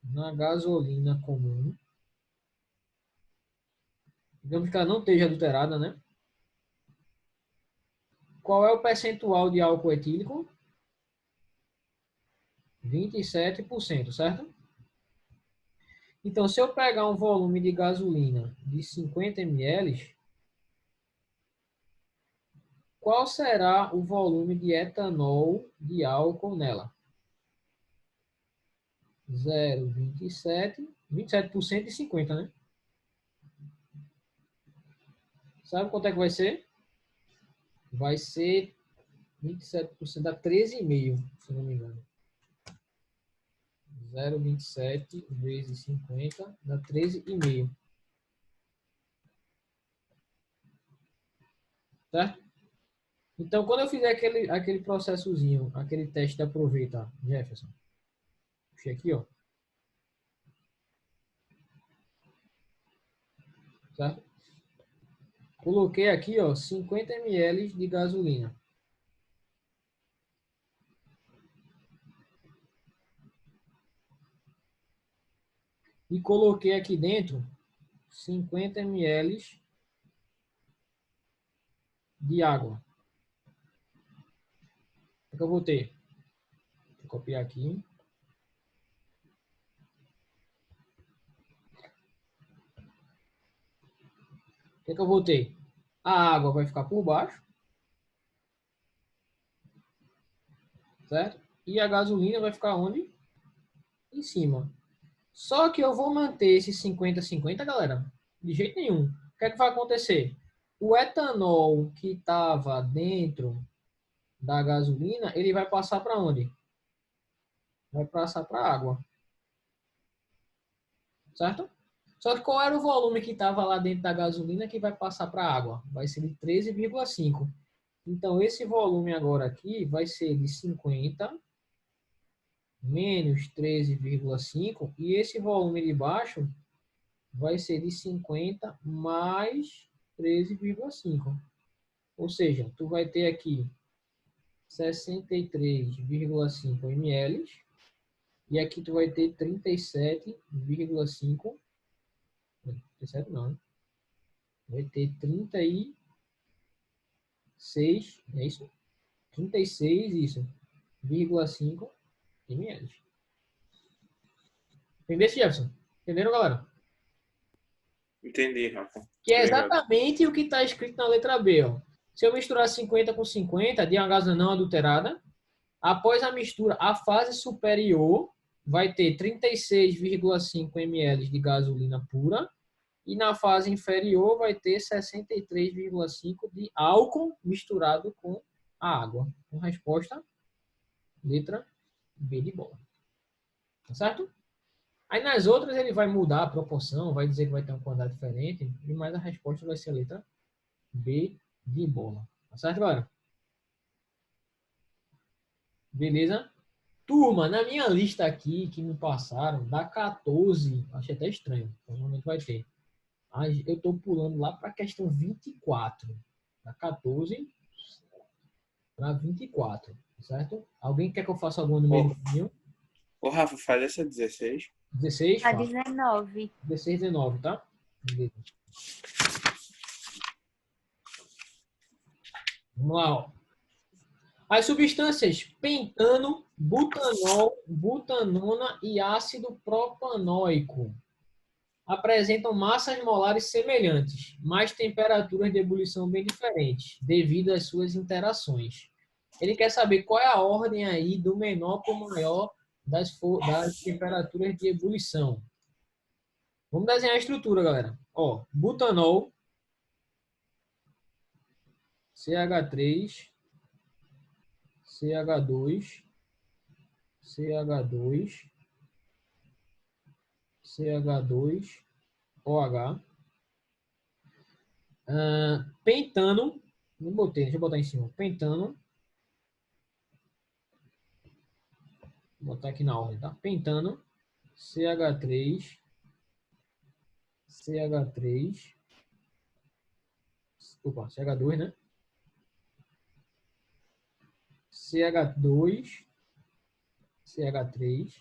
Na gasolina comum, digamos que ela não esteja adulterada, né? Qual é o percentual de álcool etílico? 27%, certo? Então, se eu pegar um volume de gasolina de 50 ml, qual será o volume de etanol de álcool nela? 0,27, 27% de 50, né? Sabe quanto é que vai ser? Vai ser 27%, dá 13,5, se não me engano. 0,27 vezes 50 dá 13,5. Certo? Então, quando eu fizer aquele processozinho, aquele teste da proveta, Jefferson, puxei aqui, ó. Certo? Coloquei aqui, ó, 50 ml de gasolina. E coloquei aqui dentro 50 ml de água. O que eu vou ter? Vou copiar aqui. O que eu vou ter? A água vai ficar por baixo. Certo? E a gasolina vai ficar onde? Em cima. Só que eu vou manter esse 50-50, galera. De jeito nenhum. O que é que vai acontecer? O etanol que estava dentro da gasolina, ele vai passar para onde? Vai passar para a água. Certo? Só que qual era o volume que estava lá dentro da gasolina que vai passar para a água? Vai ser de 13,5. Então, esse volume agora aqui vai ser de 50 menos 13,5. E esse volume de baixo vai ser de 50 mais 13,5. Ou seja, tu vai ter aqui 63,5 ml. E aqui tu vai ter 37,5. 37 não, né? Vai ter 36, é isso? 36, isso, 0,5 ml. Entendeu, Jefferson? Entenderam, galera? Entendi, Rafa. Que é Obrigado. exatamente o que está escrito na letra B. Ó. Se eu misturar 50 com 50 de uma gasolina não adulterada, após a mistura, a fase superior vai ter 36,5 ml de gasolina pura e na fase inferior vai ter 63,5 de álcool misturado com a água. Então, resposta, letra B de bola. Tá certo? Aí nas outras ele vai mudar a proporção, vai dizer que vai ter uma quantidade diferente, mas a resposta vai ser a letra B de bola. Tá certo, galera? Beleza? Turma, na minha lista aqui que me passaram, dá 14, achei até estranho, provavelmente vai ter. Eu estou pulando lá para a questão 24. Da 14 para 24, certo? Alguém quer que eu faça alguma no meio do caminho? Ô, Rafa, faz essa 16. 16? A Faço. 19. 16, 19, tá? Beleza. Vamos lá, ó. As substâncias pentano, butanol, butanona e ácido propanóico apresentam massas molares semelhantes, mas temperaturas de ebulição bem diferentes, devido às suas interações. Ele quer saber qual é a ordem aí do menor para o maior das temperaturas de ebulição. Vamos desenhar a estrutura, galera. Ó, butanol, CH3, CH2, CH2, CH2, OH. Pentano, não botei, deixa eu botar em cima. Pentano. Vou botar aqui na ordem, tá? Pentano, CH3, CH3, opa, CH2, né? CH2, CH3,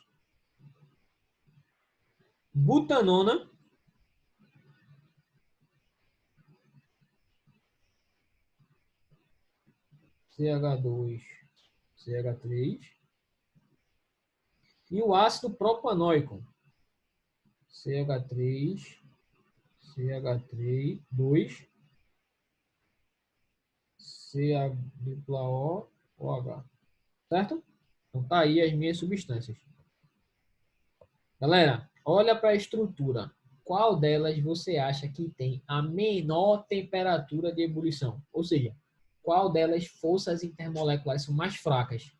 butanona, CH2, CH3, e o ácido propanoico, CH3, CH3, 2, CH2O, OH. Certo? Então tá aí as minhas substâncias. Galera, olha para a estrutura. Qual delas você acha que tem a menor temperatura de ebulição? Ou seja, qual delas forças intermoleculares são mais fracas?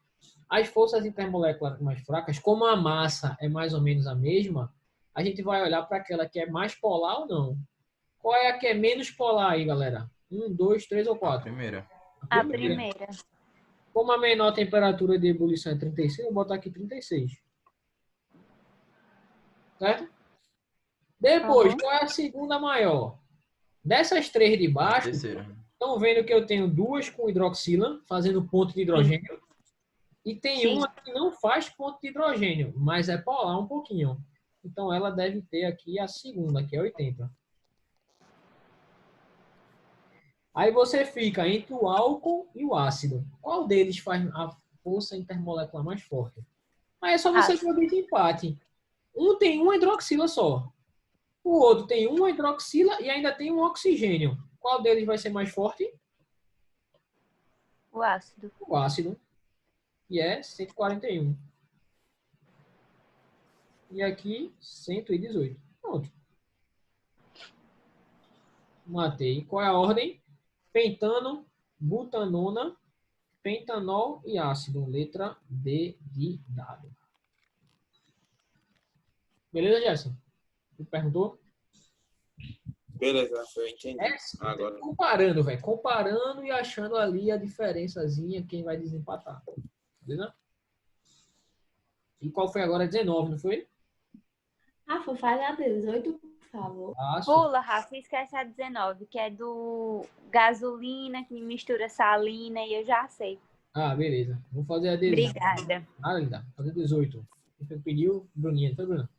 As forças intermoleculares mais fracas, como a massa é mais ou menos a mesma, a gente vai olhar para aquela que é mais polar ou não. Qual é a que é menos polar aí, galera? 1, 2, 3 ou 4? Primeira. A primeira. Como a menor temperatura de ebulição é 36, eu vou botar aqui 36. Certo? Depois, qual é a segunda maior? Dessas três de baixo, Terceira. estão vendo que eu tenho duas com hidroxila, fazendo ponto de hidrogênio. E tem Sim. uma que não faz ponto de hidrogênio, mas é polar um pouquinho. Então, ela deve ter aqui a segunda, que é 80. Aí você fica entre o álcool e o ácido. Qual deles faz a força intermolecular mais forte? Aí é só você Ácido. jogar de empate. Um tem uma hidroxila só. O outro tem uma hidroxila e ainda tem um oxigênio. Qual deles vai ser mais forte? O ácido. O ácido. E é 141. E aqui, 118. Pronto. Matei. Qual é a ordem? Pentano, butanona, pentanol e ácido. Letra D de dado. Beleza, Gerson? Tu perguntou? Beleza, eu entendi. É, Agora. comparando, velho. Comparando e achando ali a diferençazinha, quem vai desempatar. Beleza? E qual foi agora? 19, não foi? Rafa, faz a 18, por favor. Fácil. Pula, Rafa, esquece a 19, que é do gasolina, que mistura salina, e eu já sei. Ah, beleza. Vou fazer a 18. Obrigada. Ah, linda. Vou fazer 18. Você pediu, Bruninha. Foi, Bruna?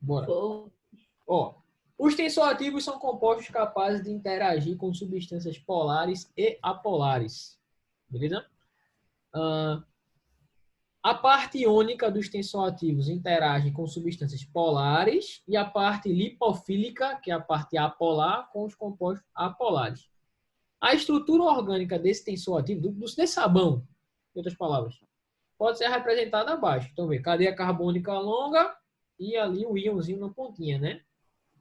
Bora. Pô, Ó, os tensoativos são compostos capazes de interagir com substâncias polares e apolares. Beleza? A parte iônica dos tensoativos interage com substâncias polares e a parte lipofílica, que é a parte apolar, com os compostos apolares. A estrutura orgânica desse tensoativo, desse sabão, em outras palavras, pode ser representada abaixo. Então, vê, cadeia carbônica longa e ali o íonzinho na pontinha, né?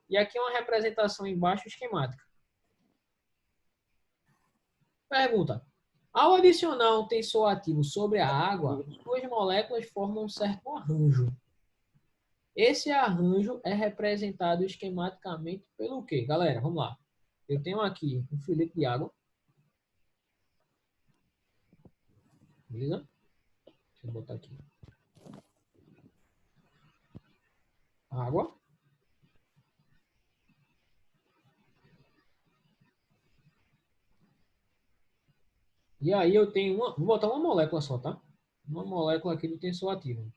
E aqui é uma representação embaixo esquemática. Pergunta. Ao adicionar um tensoativo sobre a água, suas moléculas formam um certo arranjo. Esse arranjo é representado esquematicamente pelo quê? Galera, vamos lá. Eu tenho aqui um filete de água. Beleza? Deixa eu botar aqui. Água. E aí eu tenho uma... Vou botar uma molécula só, tá? Uma molécula aqui do tensoativo.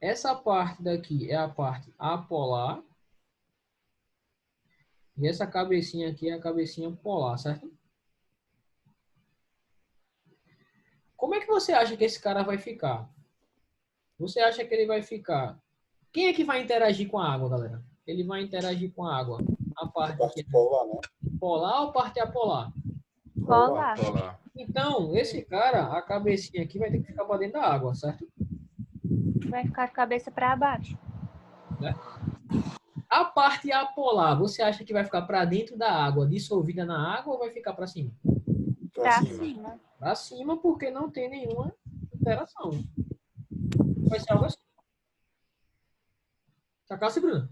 Essa parte daqui é a parte apolar. E essa cabecinha aqui é a cabecinha polar, certo? Como é que você acha que esse cara vai ficar? Você acha que ele vai ficar... Quem é que vai interagir com a água, galera? Ele vai interagir com a água. A parte Polar, né? polar ou parte apolar? Polar. Polar. Então, esse cara, a cabecinha aqui vai ter que ficar para dentro da água, certo? Vai ficar de cabeça para baixo. A parte apolar, você acha que vai ficar para dentro da água, dissolvida na água, ou vai ficar para cima? Pra cima. cima. Para cima, porque não tem nenhuma interação. Vai ser algo assim. Sacasse, Bruno?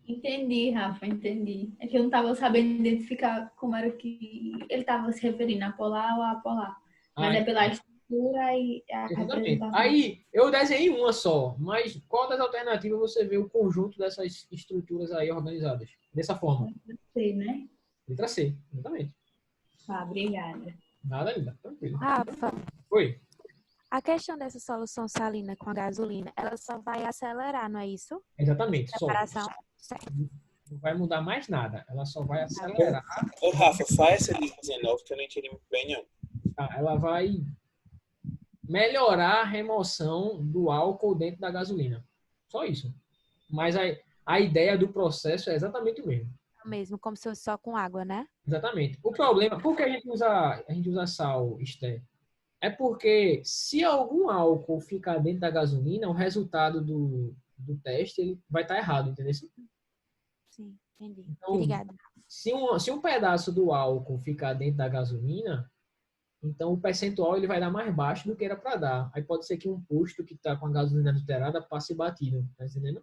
Entendi, Rafa, entendi. É que eu não estava sabendo identificar como era que ele estava se referindo, a polar ou a apolar. Mas é pela estrutura e a Exatamente. representação. Aí, eu desenhei uma só, mas qual das alternativas você vê o conjunto dessas estruturas aí organizadas? Dessa forma. Sei, né? Letra C, exatamente. Tá, obrigada. Nada ainda, tranquilo. Rafa, Oi. a questão dessa solução salina com a gasolina, ela só vai acelerar, não é isso? Exatamente, só. Separação. Certo. Não vai mudar mais nada. Ela só vai acelerar. Ô, Rafa, faz essa linha de novo que eu não entendi muito bem, não. Tá? Ela vai melhorar a remoção do álcool dentro da gasolina. Só isso. Mas a ideia do processo é exatamente o mesmo. Mesmo, como se fosse só com água, né? Exatamente. O problema, por que a gente usa sal, Esther? É porque se algum álcool ficar dentro da gasolina, o resultado do teste ele vai estar errado, entendeu? Sim, entendi. Então, Obrigada. se um pedaço do álcool ficar dentro da gasolina, então o percentual ele vai dar mais baixo do que era para dar. Aí pode ser que um posto que está com a gasolina adulterada passe batido, tá entendendo?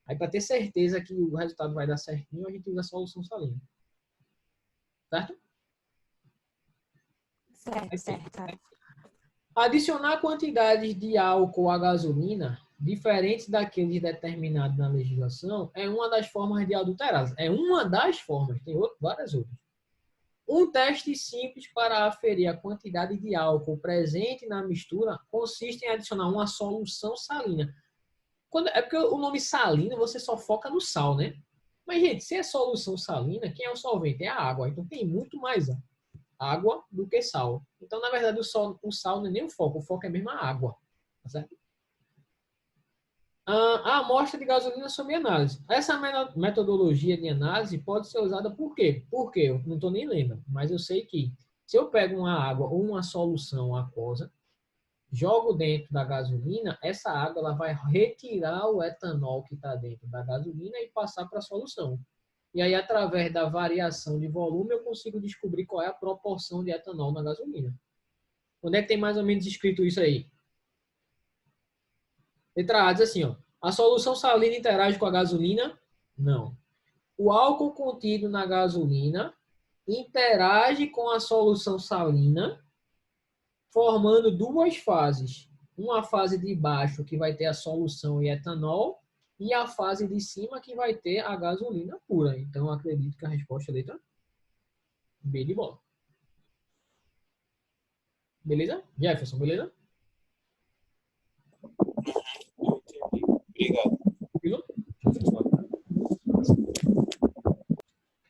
Aí para ter certeza que o resultado vai dar certinho, a gente usa a solução salina. Certo? Certo, certo. Adicionar quantidades de álcool à gasolina, diferentes daqueles determinados na legislação, é uma das formas de adulterar. É uma das formas, tem várias outras. Um teste simples para aferir a quantidade de álcool presente na mistura consiste em adicionar uma solução salina. É porque o nome salina você só foca no sal, né? Mas, gente, se é solução salina, quem é o solvente? É a água. Então tem muito mais água do que sal. Então, na verdade, o sal não é nem o foco é mesmo a água. Tá certo? A amostra de gasolina sob análise. Essa metodologia de análise pode ser usada por quê? Porque eu não estou nem lendo, mas eu sei que se eu pego uma água ou uma solução aquosa, jogo dentro da gasolina, essa água ela vai retirar o etanol que está dentro da gasolina e passar para a solução. E aí, através da variação de volume, eu consigo descobrir qual é a proporção de etanol na gasolina. Onde é que tem mais ou menos escrito isso aí? Letra A diz assim, ó. A solução salina interage com a gasolina? Não. O álcool contido na gasolina interage com a solução salina, formando duas fases. Uma fase de baixo, que vai ter a solução e etanol, e a fase de cima, que vai ter a gasolina pura. Então, eu acredito que a resposta é letra B de bola. Beleza? Jefferson, beleza? Obrigado. Tranquilo?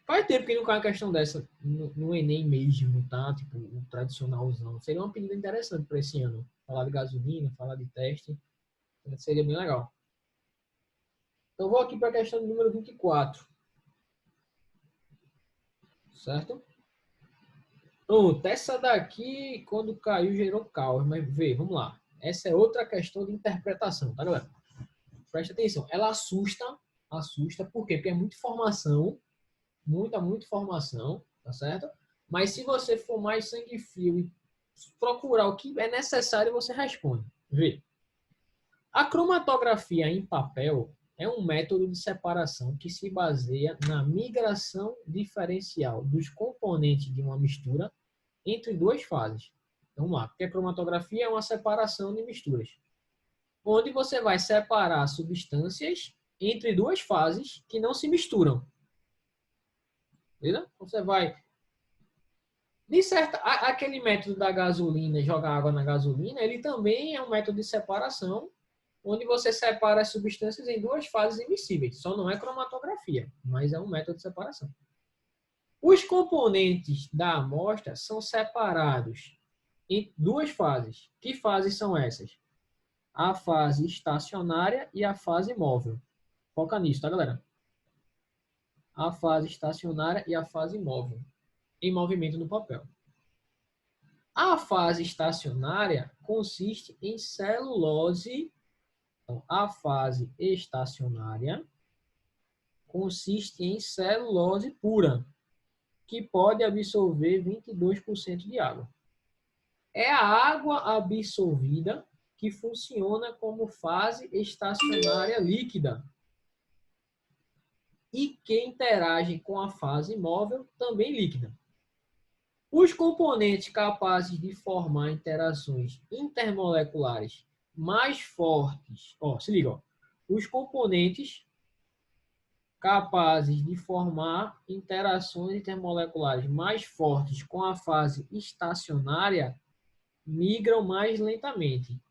Faz tempo que não cai uma questão dessa no Enem mesmo, tá? Tipo, o tradicionalzão. Seria uma pedida interessante para esse ano. Falar de gasolina, falar de teste. Seria bem legal. Então, vou aqui para a questão número 24. Certo? Pronto. Essa daqui, quando caiu, gerou caos. Mas vê, vamos lá. Essa é outra questão de interpretação, tá, galera? Presta atenção. Ela assusta. Por quê? Porque é muita informação. Muita informação, tá certo? Mas se você for mais sangue frio e procurar o que é necessário, você responde. Vê. A cromatografia em papel é um método de separação que se baseia na migração diferencial dos componentes de uma mistura entre duas fases. Então, vamos lá. Porque a cromatografia é uma separação de misturas, onde você vai separar substâncias entre duas fases que não se misturam. Beleza? Você vai... aquele método da gasolina, jogar água na gasolina, ele também é um método de separação, onde você separa as substâncias em duas fases imissíveis. Só não é cromatografia, mas é um método de separação. Os componentes da amostra são separados em duas fases. Que fases são essas? A fase estacionária e a fase móvel. Foca nisso, tá, galera? a fase estacionária e a fase móvel, em movimento no papel. A fase estacionária consiste em celulose. Então, a fase estacionária consiste em celulose pura, que pode absorver 22% de água. É a água absorvida que funciona como fase estacionária líquida e que interage com a fase móvel, também líquida. Os componentes capazes de formar interações intermoleculares mais fortes, se liga, os componentes capazes de formar interações intermoleculares mais fortes com a fase estacionária migram mais lentamente.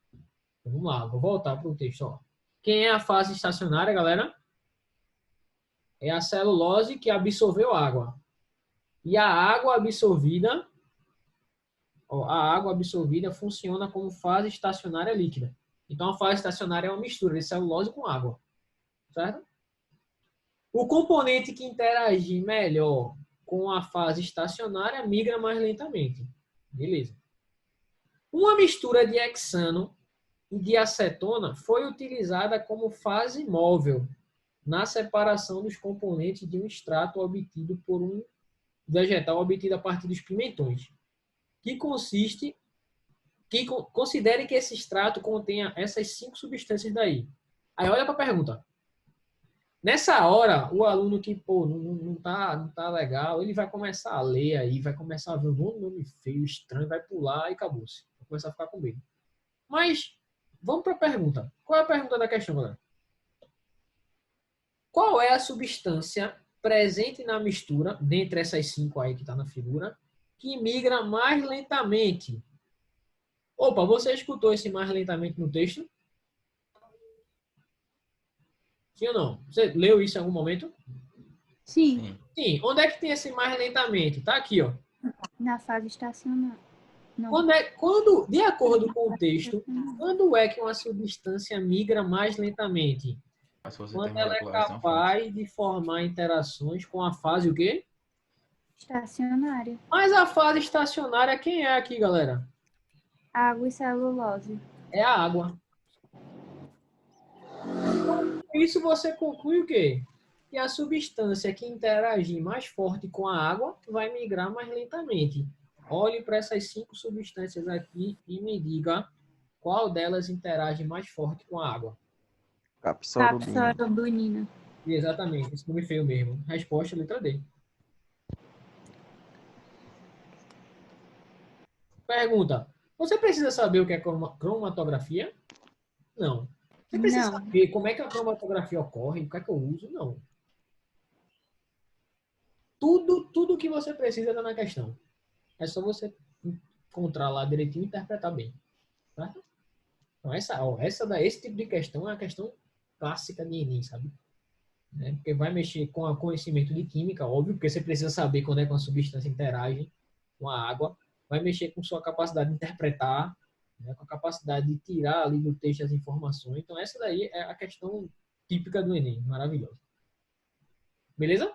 Então, vamos lá, vou voltar para o texto. Quem é a fase estacionária, galera? É a celulose que absorveu água. E a água absorvida funciona como fase estacionária líquida. Então, a fase estacionária é uma mistura de celulose com água. Certo? O componente que interagir melhor com a fase estacionária migra mais lentamente. Beleza. Uma mistura de hexano e de acetona foi utilizada como fase móvel na separação dos componentes de um extrato obtido por um vegetal obtido a partir dos pimentões, considere que esse extrato contenha essas 5 substâncias daí. Aí olha para a pergunta. Nessa hora, o aluno que não tá legal, ele vai começar a ler aí, vai começar a ver um nome feio, estranho, vai pular e acabou-se. Vai começar a ficar com medo. Mas, vamos para a pergunta. Qual é a pergunta da questão, galera? Qual é a substância presente na mistura, dentre essas 5 aí que está na figura, que migra mais lentamente? Opa, você escutou esse mais lentamente no texto? Sim ou não? Você leu isso em algum momento? Sim, Sim. Onde é que tem esse mais lentamente? Tá aqui, ó. na fase estacionária. Não. De acordo com o texto, quando é que uma substância migra mais lentamente? As forças Quando ela é intermoleculares são capaz de formar interações com a fase o quê? Estacionária. Mas a fase estacionária, quem é aqui, galera? Água e celulose. É a água. Com isso você conclui o quê? Que a substância que interagir mais forte com a água vai migrar mais lentamente. Olhe para essas 5 substâncias aqui e me diga qual delas interage mais forte com a água. Capsorubina. Capsorubina. Exatamente, esse nome feio mesmo. Resposta, letra D. Pergunta. Você precisa saber o que é cromatografia? Não. Você precisa Não. saber como é que a cromatografia ocorre, o que é que eu uso? Não. Tudo que você precisa está na questão. É só você encontrar lá direitinho e interpretar bem. Certo? Então, esse tipo de questão é a questão clássica de Enem, sabe? Porque vai mexer com o conhecimento de química, óbvio, porque você precisa saber quando é que uma substância interage com a água. Vai mexer com sua capacidade de interpretar, né, com a capacidade de tirar ali do texto as informações. Então, essa daí é a questão típica do Enem. Maravilhosa. Beleza?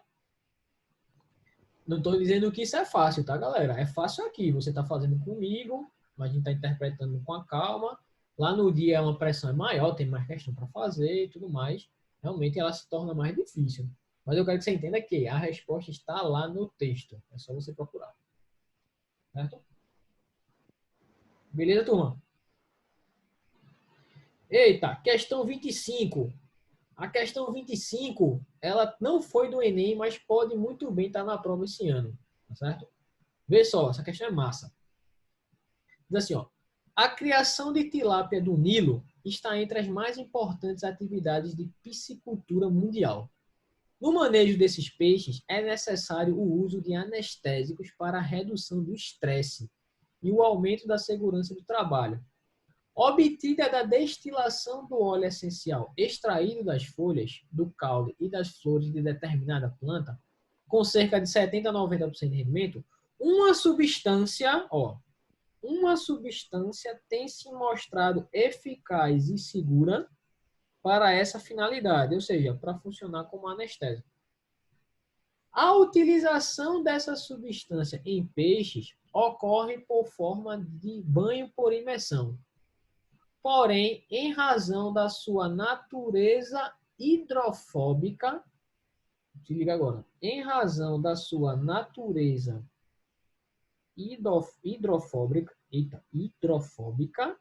Não estou dizendo que isso é fácil, tá, galera? É fácil aqui. Você está fazendo comigo, mas a gente está interpretando com a calma. Lá no dia uma pressão é maior, tem mais questão para fazer e tudo mais. Realmente ela se torna mais difícil. Mas eu quero que você entenda que a resposta está lá no texto. É só você procurar. Certo? Beleza, turma? Eita, questão 25. A questão 25, ela não foi do Enem, mas pode muito bem estar na prova esse ano. Tá certo? Vê só, essa questão é massa. Diz assim, ó. A criação de tilápia do Nilo está entre as mais importantes atividades de piscicultura mundial. No manejo desses peixes, é necessário o uso de anestésicos para a redução do estresse e o aumento da segurança do trabalho. Obtida da destilação do óleo essencial extraído das folhas, do caule e das flores de determinada planta, com cerca de 70 a 90% de rendimento, uma substância tem se mostrado eficaz e segura para essa finalidade, ou seja, para funcionar como anestésico. A utilização dessa substância em peixes ocorre por forma de banho por imersão. Porém, em razão da sua natureza hidrofóbica, se liga agora, em razão da sua natureza hidrofóbica,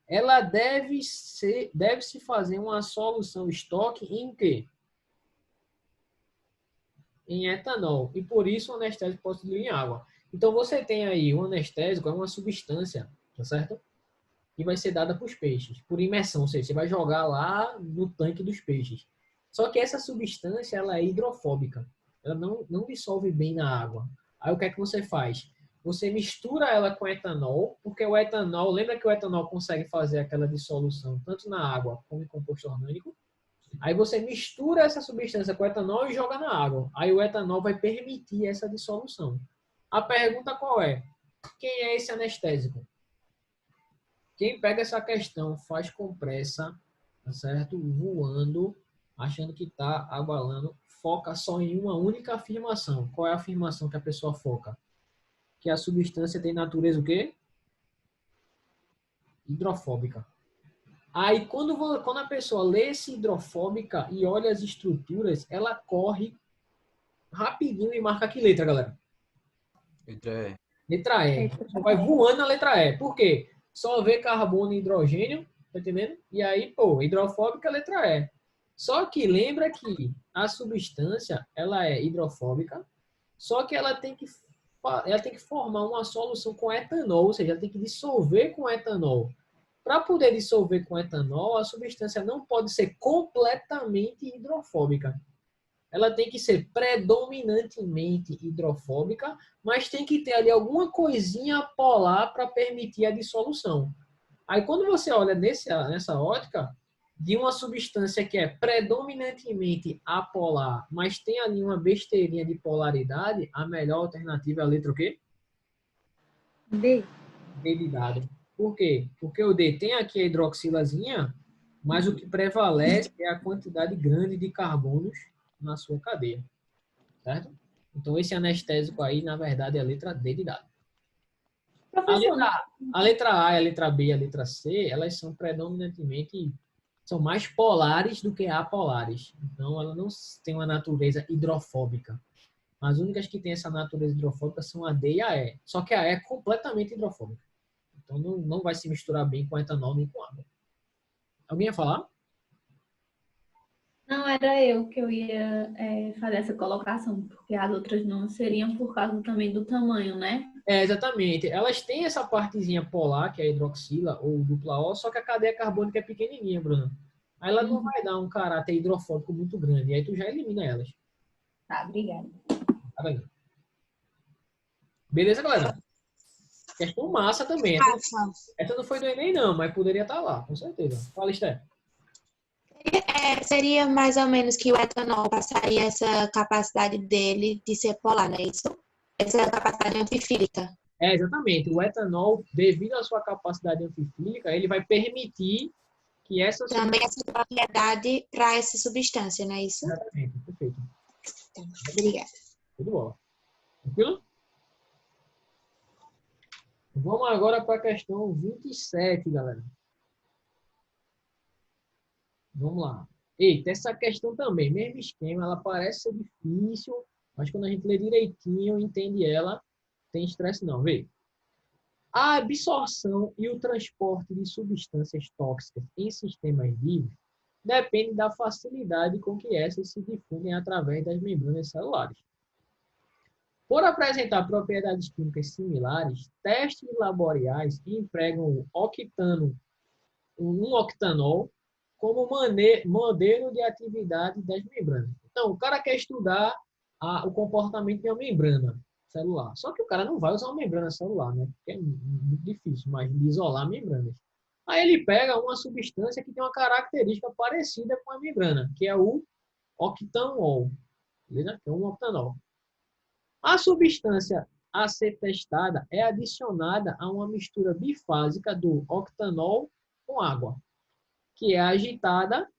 ela deve-se fazer uma solução estoque em quê? Em etanol. E por isso o anestésico pode ser diluído em água. Então você tem aí o anestésico, é uma substância, tá certo? Que vai ser dada para os peixes, por imersão, ou seja, você vai jogar lá no tanque dos peixes. Só que essa substância, ela é hidrofóbica. Ela não dissolve bem na água. Aí o que é que você faz? Você mistura ela com etanol, porque o etanol, lembra que o etanol consegue fazer aquela dissolução tanto na água como em composto orgânico? Aí você mistura essa substância com etanol e joga na água. Aí o etanol vai permitir essa dissolução. A pergunta qual é? Quem é esse anestésico? Quem pega essa questão faz com pressa, tá certo? Voando, achando que está abalando, foca só em uma única afirmação. Qual é a afirmação que a pessoa foca? Que a substância tem natureza o quê? Hidrofóbica. Aí, quando a pessoa lê esse hidrofóbica e olha as estruturas, ela corre rapidinho e marca que letra, galera? Letra E. Letra E. Vai voando na letra E. Por quê? Só vê carbono e hidrogênio, tá entendendo? E aí, pô, hidrofóbica, letra E. Só que lembra que a substância, ela é hidrofóbica, só que ela tem que formar uma solução com etanol, ou seja, ela tem que dissolver com etanol. Para poder dissolver com etanol, a substância não pode ser completamente hidrofóbica. Ela tem que ser predominantemente hidrofóbica, mas tem que ter ali alguma coisinha polar para permitir a dissolução. Aí quando você olha nessa ótica, de uma substância que é predominantemente apolar, mas tem ali uma besteirinha de polaridade, a melhor alternativa é a letra o quê? D. D de dado. Por quê? Porque o D tem aqui a hidroxilazinha, mas o que prevalece é a quantidade grande de carbonos na sua cadeia. Certo? Então, esse anestésico aí, na verdade, é a letra D de dado. Professor, A letra A, a letra B e a letra C, elas são predominantemente, são mais polares do que apolares. Então, ela não tem uma natureza hidrofóbica. As únicas que têm essa natureza hidrofóbica são a D e a E. Só que a E é completamente hidrofóbica. Então, não vai se misturar bem com etanol nem com água. Alguém ia falar? não era eu que eu ia fazer essa colocação, porque as outras não seriam por causa também do tamanho, né? É, exatamente. Elas têm essa partezinha polar, que é a hidroxila ou dupla O, só que a cadeia carbônica é pequenininha, Bruno. Aí ela não vai dar um caráter hidrofóbico muito grande. Aí tu já elimina elas. Tá, obrigada. Tá bem. Beleza, galera? Questão massa também. Essa não foi do Enem, não, mas poderia estar lá, com certeza. Fala, Esté. Seria mais ou menos que o etanol passaria essa capacidade dele de ser polar, não é isso? Essa capacidade anfifílica. É, exatamente. O etanol, devido à sua capacidade anfifílica, ele vai permitir que essa... Também essa propriedade para essa substância, não é isso? Exatamente, perfeito. Então, obrigada. Tudo bom. Tranquilo? Vamos agora para a questão 27, galera. Vamos lá. Eita, essa questão também, mesmo esquema, ela parece ser difícil, mas quando a gente lê direitinho, entende ela, tem estresse não. Vê. A absorção e o transporte de substâncias tóxicas em sistemas vivos depende da facilidade com que essas se difundem através das membranas celulares. Por apresentar propriedades químicas similares, testes laboratoriais empregam o octanol como modelo de atividade das membranas. Então, o cara quer estudar o comportamento de uma membrana celular. Só que o cara não vai usar uma membrana celular, né? Porque é muito difícil, mas de isolar membranas. Aí ele pega uma substância que tem uma característica parecida com a membrana, que é o octanol, beleza? Que é um octanol. A substância a ser testada é adicionada a uma mistura bifásica do octanol com água, que é agitada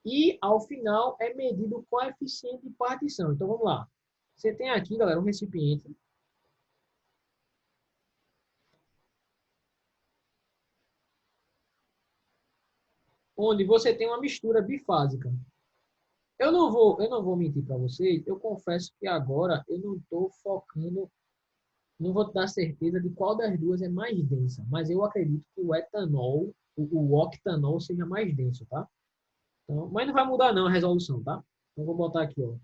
E, ao final, é medido o coeficiente de partição. Então, vamos lá. Você tem aqui, galera, um recipiente. Onde você tem uma mistura bifásica. Eu não vou mentir para vocês. Eu confesso que agora eu não estou focando, não vou te dar certeza de qual das duas é mais densa. Mas eu acredito que o etanol, o octanol seja mais denso, tá? Então, mas não vai mudar não a resolução, tá? Então, vou botar aqui, ó.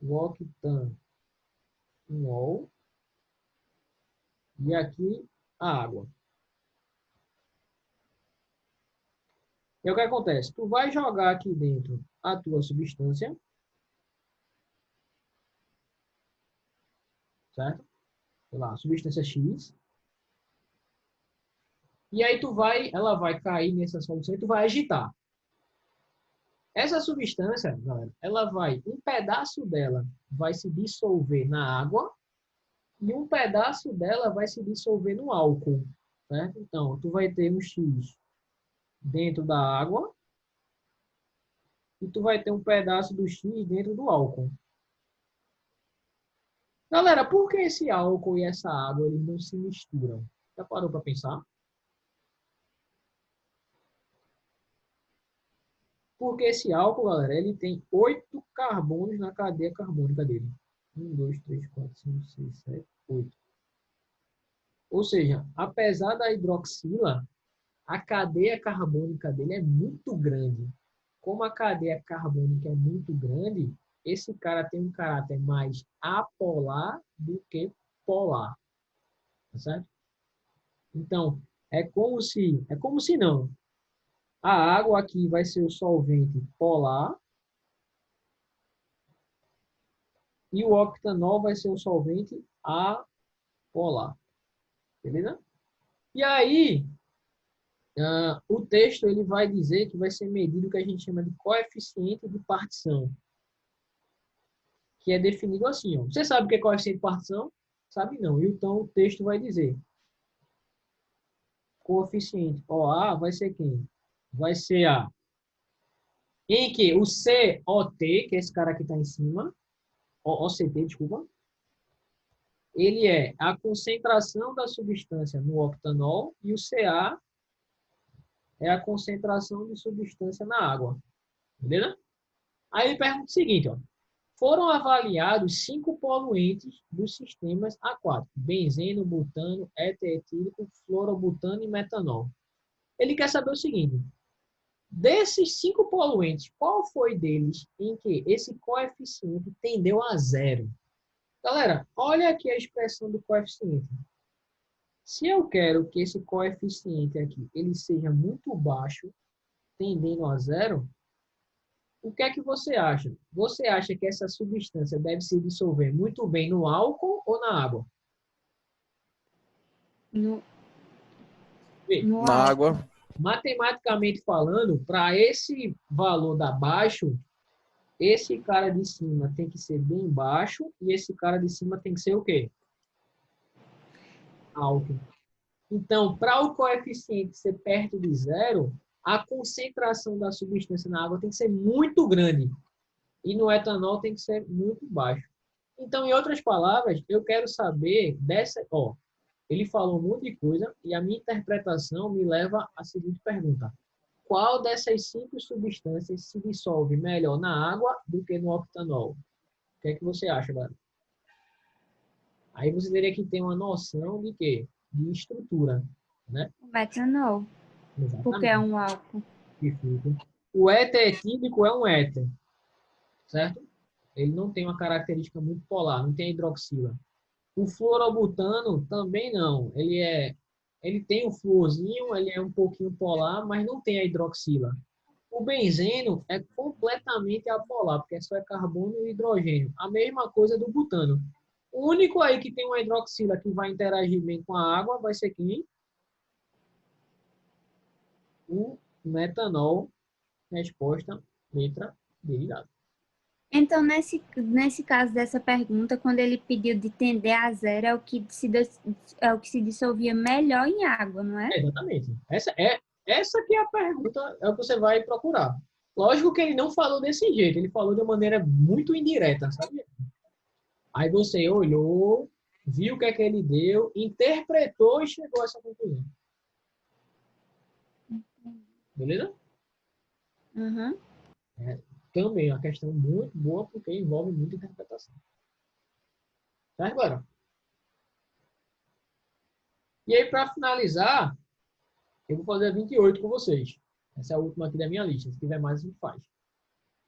O octanol. E aqui a água. E o que acontece? Tu vai jogar aqui dentro a tua substância, certo? Sei lá, substância X. E aí ela vai cair nessa solução e tu vai agitar. Essa substância, galera, um pedaço dela vai se dissolver na água e um pedaço dela vai se dissolver no álcool, certo? Então, tu vai ter um X dentro da água e tu vai ter um pedaço do X dentro do álcool. Galera, por que esse álcool e essa água eles não se misturam? Já parou para pensar? Porque esse álcool, galera, ele tem 8 carbonos na cadeia carbônica dele. 1, 2, 3, 4, 5, 6, 7, 8. Ou seja, apesar da hidroxila, a cadeia carbônica dele é muito grande. Como a cadeia carbônica é muito grande, esse cara tem um caráter mais apolar do que polar. Tá certo? Então, é como se não. A água aqui vai ser o solvente polar e o octanol vai ser o solvente apolar. Beleza? E aí, o texto ele vai dizer que vai ser medido o que a gente chama de coeficiente de partição, que é definido assim. Ó. Você sabe o que é coeficiente de partição? Sabe não. Então, o texto vai dizer coeficiente OA vai ser quem? Vai ser em que o COT, que é esse cara que está em cima, OCT, desculpa, ele é a concentração da substância no octanol e o CA é a concentração de substância na água. Beleza? Aí ele pergunta o seguinte, ó. Foram avaliados 5 poluentes dos sistemas aquáticos: benzeno, butano, éter etílico, fluorobutano e metanol. Ele quer saber o seguinte: desses 5 poluentes, qual foi deles em que esse coeficiente tendeu a 0? Galera, olha aqui a expressão do coeficiente. Se eu quero que esse coeficiente aqui ele seja muito baixo, tendendo a 0, o que é que você acha? Você acha que essa substância deve se dissolver muito bem no álcool ou na água? Na água. Matematicamente falando, para esse valor da baixo, esse cara de cima tem que ser bem baixo e esse cara de cima tem que ser o quê? Alto. Então, para o coeficiente ser perto de 0, a concentração da substância na água tem que ser muito grande. E no etanol tem que ser muito baixo. Então, em outras palavras, eu quero saber dessa... ele falou um monte de coisa e a minha interpretação me leva à seguinte pergunta. Qual dessas 5 substâncias se dissolve melhor na água do que no octanol? O que é que você acha, galera? Aí você teria que ter uma noção de quê? De estrutura, né? O metanol, Exatamente. porque é um álcool. Perfeito. O éter etílico é um éter, certo? Ele não tem uma característica muito polar, não tem hidroxila. O fluorobutano também não. Ele tem o fluorzinho, ele é um pouquinho polar, mas não tem a hidroxila. O benzeno é completamente apolar, porque só é carbono e hidrogênio. A mesma coisa do butano. O único aí que tem uma hidroxila que vai interagir bem com a água vai ser quem? O metanol. Resposta, letra D. Então, nesse caso dessa pergunta, quando ele pediu de tender a 0, é o que se dissolvia melhor em água, não é? Exatamente. Essa que é a pergunta, é o que você vai procurar. Lógico que ele não falou desse jeito, ele falou de uma maneira muito indireta, sabe? Aí você olhou, viu o que é que ele deu, interpretou e chegou a essa conclusão. Beleza? Uhum. Também é uma questão muito boa, porque envolve muita interpretação. Tá, agora? E aí, para finalizar, eu vou fazer a 28 com vocês. Essa é a última aqui da minha lista. Se tiver mais, a gente faz.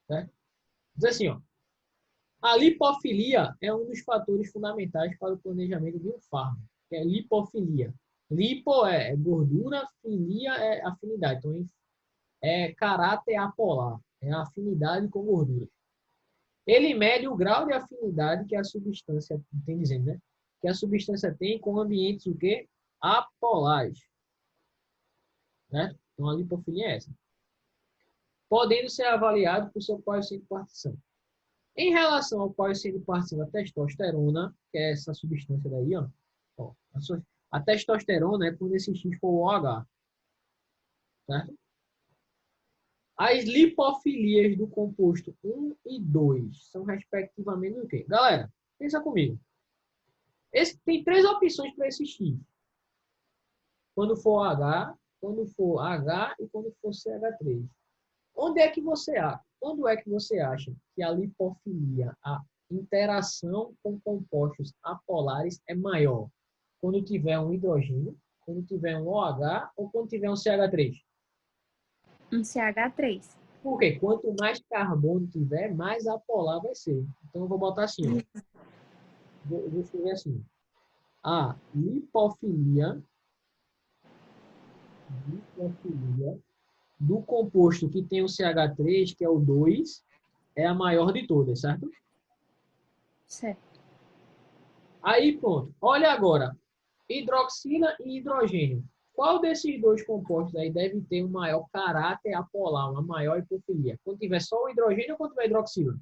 Certo? Diz assim, ó. A lipofilia é um dos fatores fundamentais para o planejamento de um fármaco, que é lipofilia. Lipo é gordura, filia é afinidade. Então, é caráter apolar, é afinidade com gordura. Ele mede o grau de afinidade que a substância tem, dizendo, né? Que a substância tem com ambientes o quê? Apolares. Né? Então, a lipofilia é essa. Podendo ser avaliado por seu coeficiente de partição. Em relação ao coeficiente de partição da testosterona, que é essa substância daí, ó, a testosterona é quando esse X for o OH. Certo? As lipofilias do composto 1 e 2 são respectivamente o quê? Galera, pensa comigo. Tem 3 opções para esse X. Quando for H, quando for H e quando for CH3. Quando é que você acha que a lipofilia, a interação com compostos apolares é maior? Quando tiver um hidrogênio, quando tiver um OH ou quando tiver um CH3? Um CH3. Por quê? Quanto mais carbono tiver, mais apolar vai ser. Então, eu vou botar assim. Ó. Vou escrever assim. A lipofilia do composto que tem o CH3, que é o 2, é a maior de todas, certo? Certo. Aí, pronto. Olha agora. Hidroxila e hidrogênio. Qual desses dois compostos aí deve ter um maior caráter apolar, uma maior hipofilia? Quando tiver só o hidrogênio ou quando tiver hidroxila?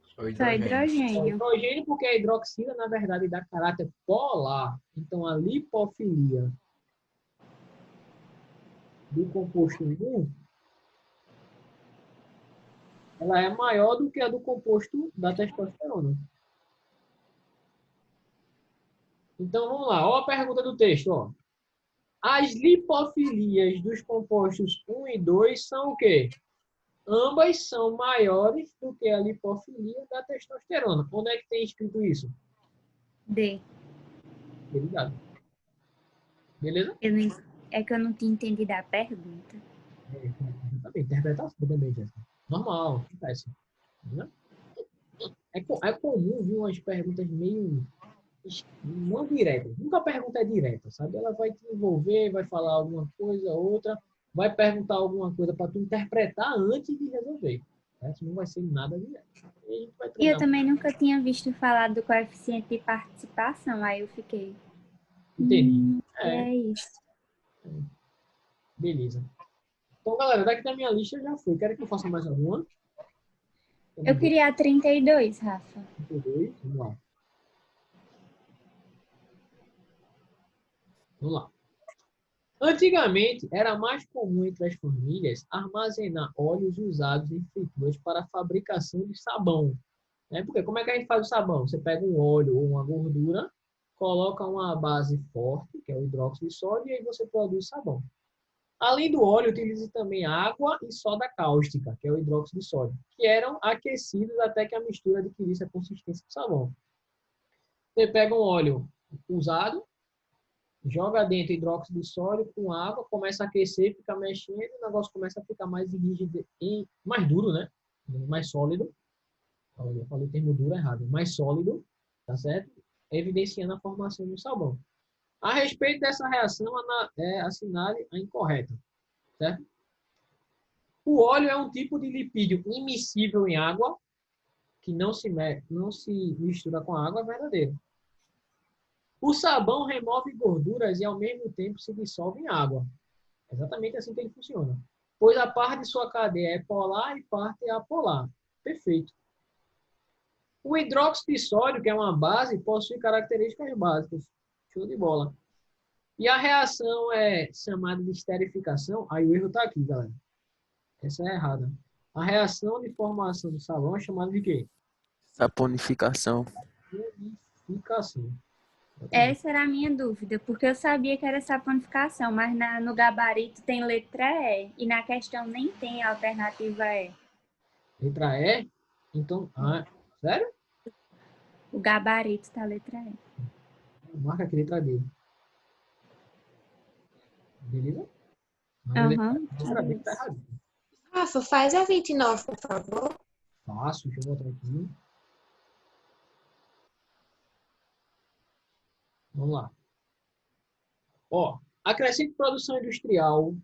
Só Só hidrogênio. hidrogênio. Hidrogênio porque a hidroxila, na verdade, dá caráter polar. Então, a lipofilia do composto 1, ela é maior do que a do composto da testosterona. Então, vamos lá. Olha a pergunta do texto. Ó. As lipofilias dos compostos 1 e 2 são o quê? Ambas são maiores do que a lipofilia da testosterona. Onde é que tem escrito isso? D. Obrigado. Beleza? É que eu não tinha entendido a pergunta. Interpretação também, Jéssica. Normal, acontece. Né? É comum vir umas perguntas meio não diretas. Nunca a pergunta é direta, sabe? Ela vai te envolver, vai falar alguma coisa, outra, vai perguntar alguma coisa para tu interpretar antes de resolver. Né? Senão não vai ser nada direto. E a gente vai E eu treinar. também nunca tinha visto falar do coeficiente de participação, aí eu fiquei. Entendi. É isso. Beleza. Então, galera, daqui da minha lista já foi. Quero que eu faça mais alguma? Eu queria a 32, Rafa. 32, vamos lá. Vamos lá. Antigamente, era mais comum entre as famílias armazenar óleos usados em frituras para a fabricação de sabão. Né? Porque como é que a gente faz o sabão? Você pega um óleo ou uma gordura, coloca uma base forte, que é o hidróxido de sódio, e aí você produz sabão. Além do óleo, utiliza também água e soda cáustica, que é o hidróxido de sódio, que eram aquecidos até que a mistura adquirisse a consistência do sabão. Você pega um óleo usado, joga dentro hidróxido de sódio com água, começa a aquecer, fica mexendo, o negócio começa a ficar mais rígido e mais duro, né? Mais sólido. Eu falei o termo duro errado. Mais sólido, tá certo? Evidenciando a formação do sabão. A respeito dessa reação, assinale a incorreta, certo? O óleo é um tipo de lipídio immiscível em água, que não se mistura com a água, é verdadeiro. O sabão remove gorduras e, ao mesmo tempo, se dissolve em água. É exatamente assim que ele funciona. Pois a parte de sua cadeia é polar e parte é apolar. Perfeito. O hidróxido de sódio, que é uma base, possui características básicas. Show de bola. E a reação é chamada de esterificação. Aí o erro está aqui, galera. Essa é errada. A reação de formação do sabão é chamada de quê? Saponificação. Saponificação. Essa era a minha dúvida, porque eu sabia que era saponificação, mas no gabarito tem letra E e na questão nem tem, a alternativa E. Letra E? Então, sério? O gabarito tá letra E. Marca aqui letra D. Beleza? Aham. Letra B tá errado. Rafa, faz a 29, por favor. Fácil, deixa eu botar aqui. Vamos lá. Ó, a crescente produção industrial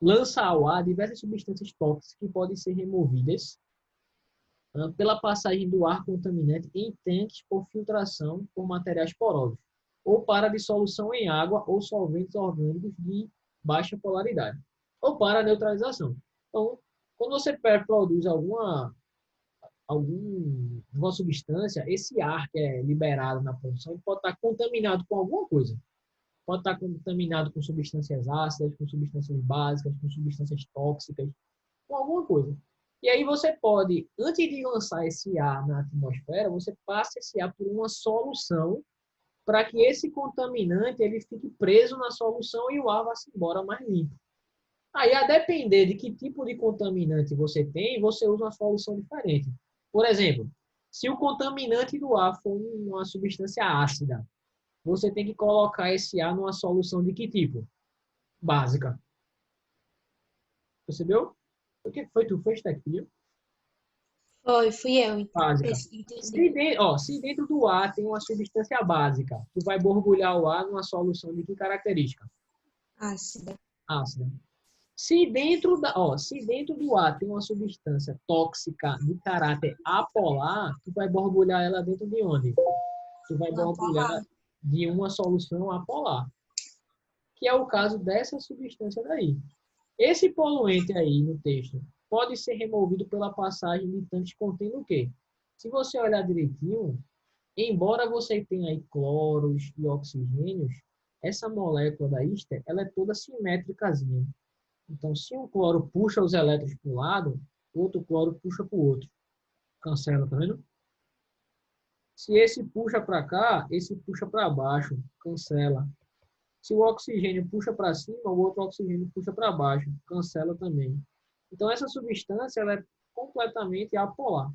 lança ao ar diversas substâncias tóxicas que podem ser removidas pela passagem do ar contaminante em tanques por filtração por materiais porosos ou para dissolução em água ou solventes orgânicos de baixa polaridade ou para neutralização. Então, quando você produz alguma substância, esse ar que é liberado na produção ele pode estar contaminado com alguma coisa. Pode estar contaminado com substâncias ácidas, com substâncias básicas, com substâncias tóxicas, com alguma coisa. E aí você pode, antes de lançar esse ar na atmosfera, você passa esse ar por uma solução para que esse contaminante ele fique preso na solução e o ar vá-se embora mais limpo. Aí, a depender de que tipo de contaminante você tem, você usa uma solução diferente. Por exemplo, se o contaminante do ar for uma substância ácida, você tem que colocar esse ar numa solução de que tipo? Básica. Percebeu? O que foi? Tu fez aqui? Fui eu, então. Básica. Se dentro do ar tem uma substância básica, tu vai borbulhar o ar numa solução de que característica? Ácida. Ácida. Se dentro do ar tem uma substância tóxica de caráter apolar, tu vai borbulhar ela dentro de onde? Tu vai borbulhar de uma solução apolar, que é o caso dessa substância daí. Esse poluente aí no texto pode ser removido pela passagem de tanques contendo o quê? Se você olhar direitinho, embora você tenha aí cloros e oxigênios, essa molécula da Ester, ela é toda simétricazinha. Então, se um cloro puxa os elétrons para um lado, o outro cloro puxa para o outro. Cancela, tá vendo? Se esse puxa para cá, esse puxa para baixo. Cancela. Se o oxigênio puxa para cima, o outro oxigênio puxa para baixo. Cancela também. Então, essa substância ela é completamente apolar.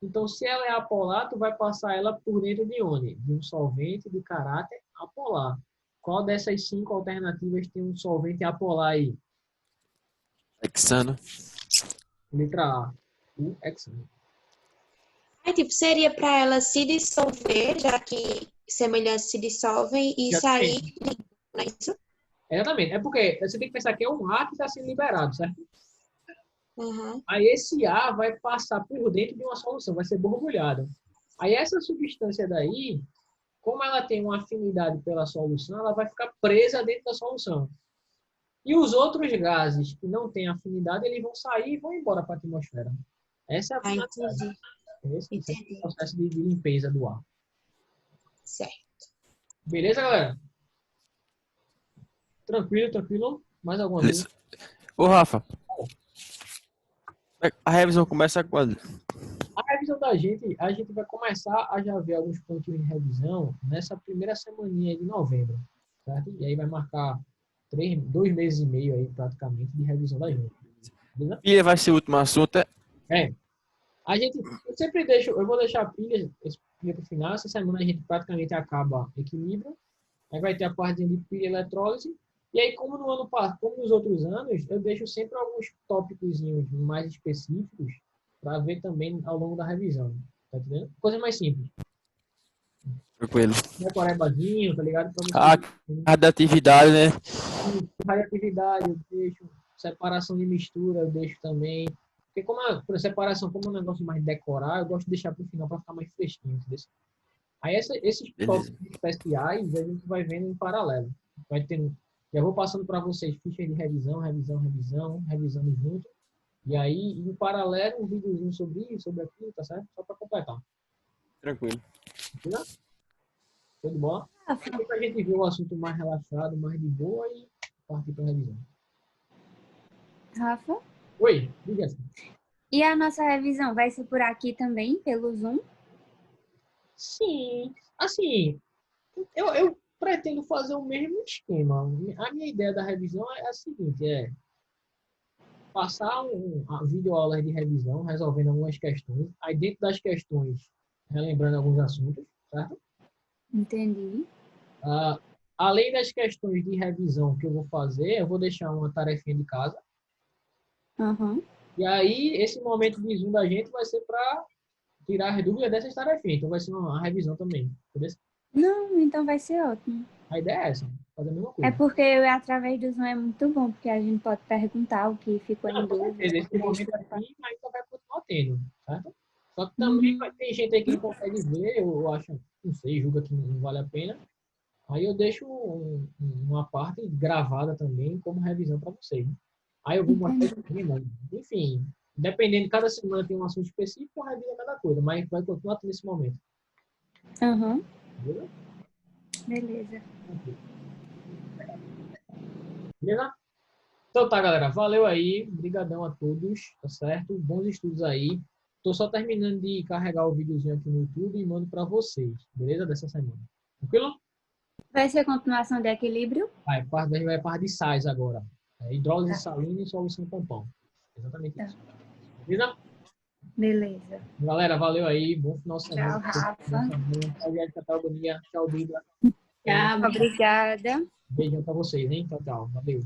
Então, se ela é apolar, tu vai passar ela por dentro de onde? De um solvente de caráter apolar. Qual dessas 5 alternativas tem um solvente apolar aí? Hexano. Letra A, o hexano. Aí, tipo, seria para ela se dissolver, já que semelhantes se dissolvem e sair limpo, não é isso? Exatamente. É porque você tem que pensar que é um ar que está sendo liberado, certo? Uhum. Aí esse ar vai passar por dentro de uma solução, vai ser borbulhado. Aí essa substância daí, como ela tem uma afinidade pela solução, ela vai ficar presa dentro da solução. E os outros gases que não têm afinidade, eles vão sair e vão embora para a atmosfera. Essa é a finalidade. Esse é o processo de limpeza do ar. Certo. Beleza, galera? Tranquilo. Mais alguma vez? Ô, Rafa. A revisão começa quando? A revisão da gente, a gente vai começar a já ver alguns pontinhos de revisão nessa primeira semaninha de novembro, certo? E aí vai marcar 2 meses e meio aí, praticamente, de revisão da gente. Beleza? Pilha vai ser o último assunto, É. Eu sempre deixo, eu vou deixar a pilha para o final. Essa semana a gente praticamente acaba equilíbrio. Aí vai ter a parte de pilha e eletrólise. E aí, como no ano passado, como nos outros anos, eu deixo sempre alguns tópicos mais específicos para ver também ao longo da revisão. Tá entendendo? Coisa mais simples. Tranquilo. Decorebazinho, tá ligado? Radioatividade, né? Radioatividade, eu deixo. Separação de mistura, eu deixo também. Porque por separação, como é um negócio mais decorar, eu gosto de deixar para o final para ficar mais fresquinho. Entendeu? Aí esses tópicos especiais a gente vai vendo em paralelo. Vai tendo. Já vou passando para vocês fichas de revisando junto. E aí, em paralelo, um videozinho sobre isso, sobre aquilo, tá certo? Só para completar. Tranquilo. Entendeu? Show de bola? Aqui pra gente ver o assunto mais relaxado, mais de boa e partir para a revisão. Rafa? Oi, diga assim. E a nossa revisão vai ser por aqui também, pelo Zoom? Sim, assim, eu pretendo fazer o mesmo esquema. A minha ideia da revisão é a seguinte, passar a videoaulas de revisão, resolvendo algumas questões, aí dentro das questões, relembrando alguns assuntos, certo? Entendi. Além das questões de revisão que eu vou fazer, eu vou deixar uma tarefinha de casa, Uhum. e aí esse momento de Zoom da gente vai ser para tirar as dúvidas dessas tarefinhas, então vai ser uma revisão também, entendeu? Não, então vai ser ótimo. A ideia é essa, fazer a mesma É coisa. porque através do Zoom é muito bom, porque a gente pode perguntar o que ficou Não, em com dúvida. certeza, esse momento assim ainda vai continuar tendo, certo? Só que também vai ter gente aí que não consegue ver, eu acho, não sei, julga que não vale a pena. Aí eu deixo uma parte gravada também como revisão para vocês, né? Aí eu vou mostrar o tema, enfim, dependendo, cada semana tem um assunto específico, eu reviso cada coisa, mas vai continuar tendo esse momento. Uhum. Beleza? Beleza. Beleza? Então tá, galera. Valeu aí. Obrigadão a todos, tá certo? Bons estudos aí. Tô só terminando de carregar o videozinho aqui no YouTube e mando para vocês, beleza? Dessa semana. Tranquilo? Vai ser continuação de equilíbrio? Vai, a gente vai para de sais agora. Hidrólise salina e solução tampão. Exatamente Tá. isso. Beleza? Beleza. Galera, valeu aí. Bom final de semana. Tchau, Rafa. Tchau, Jéssica, Catagonia. Tchau, Duda. Tchau. Obrigada. Beijão para vocês, hein? Tchau, tchau. Valeu.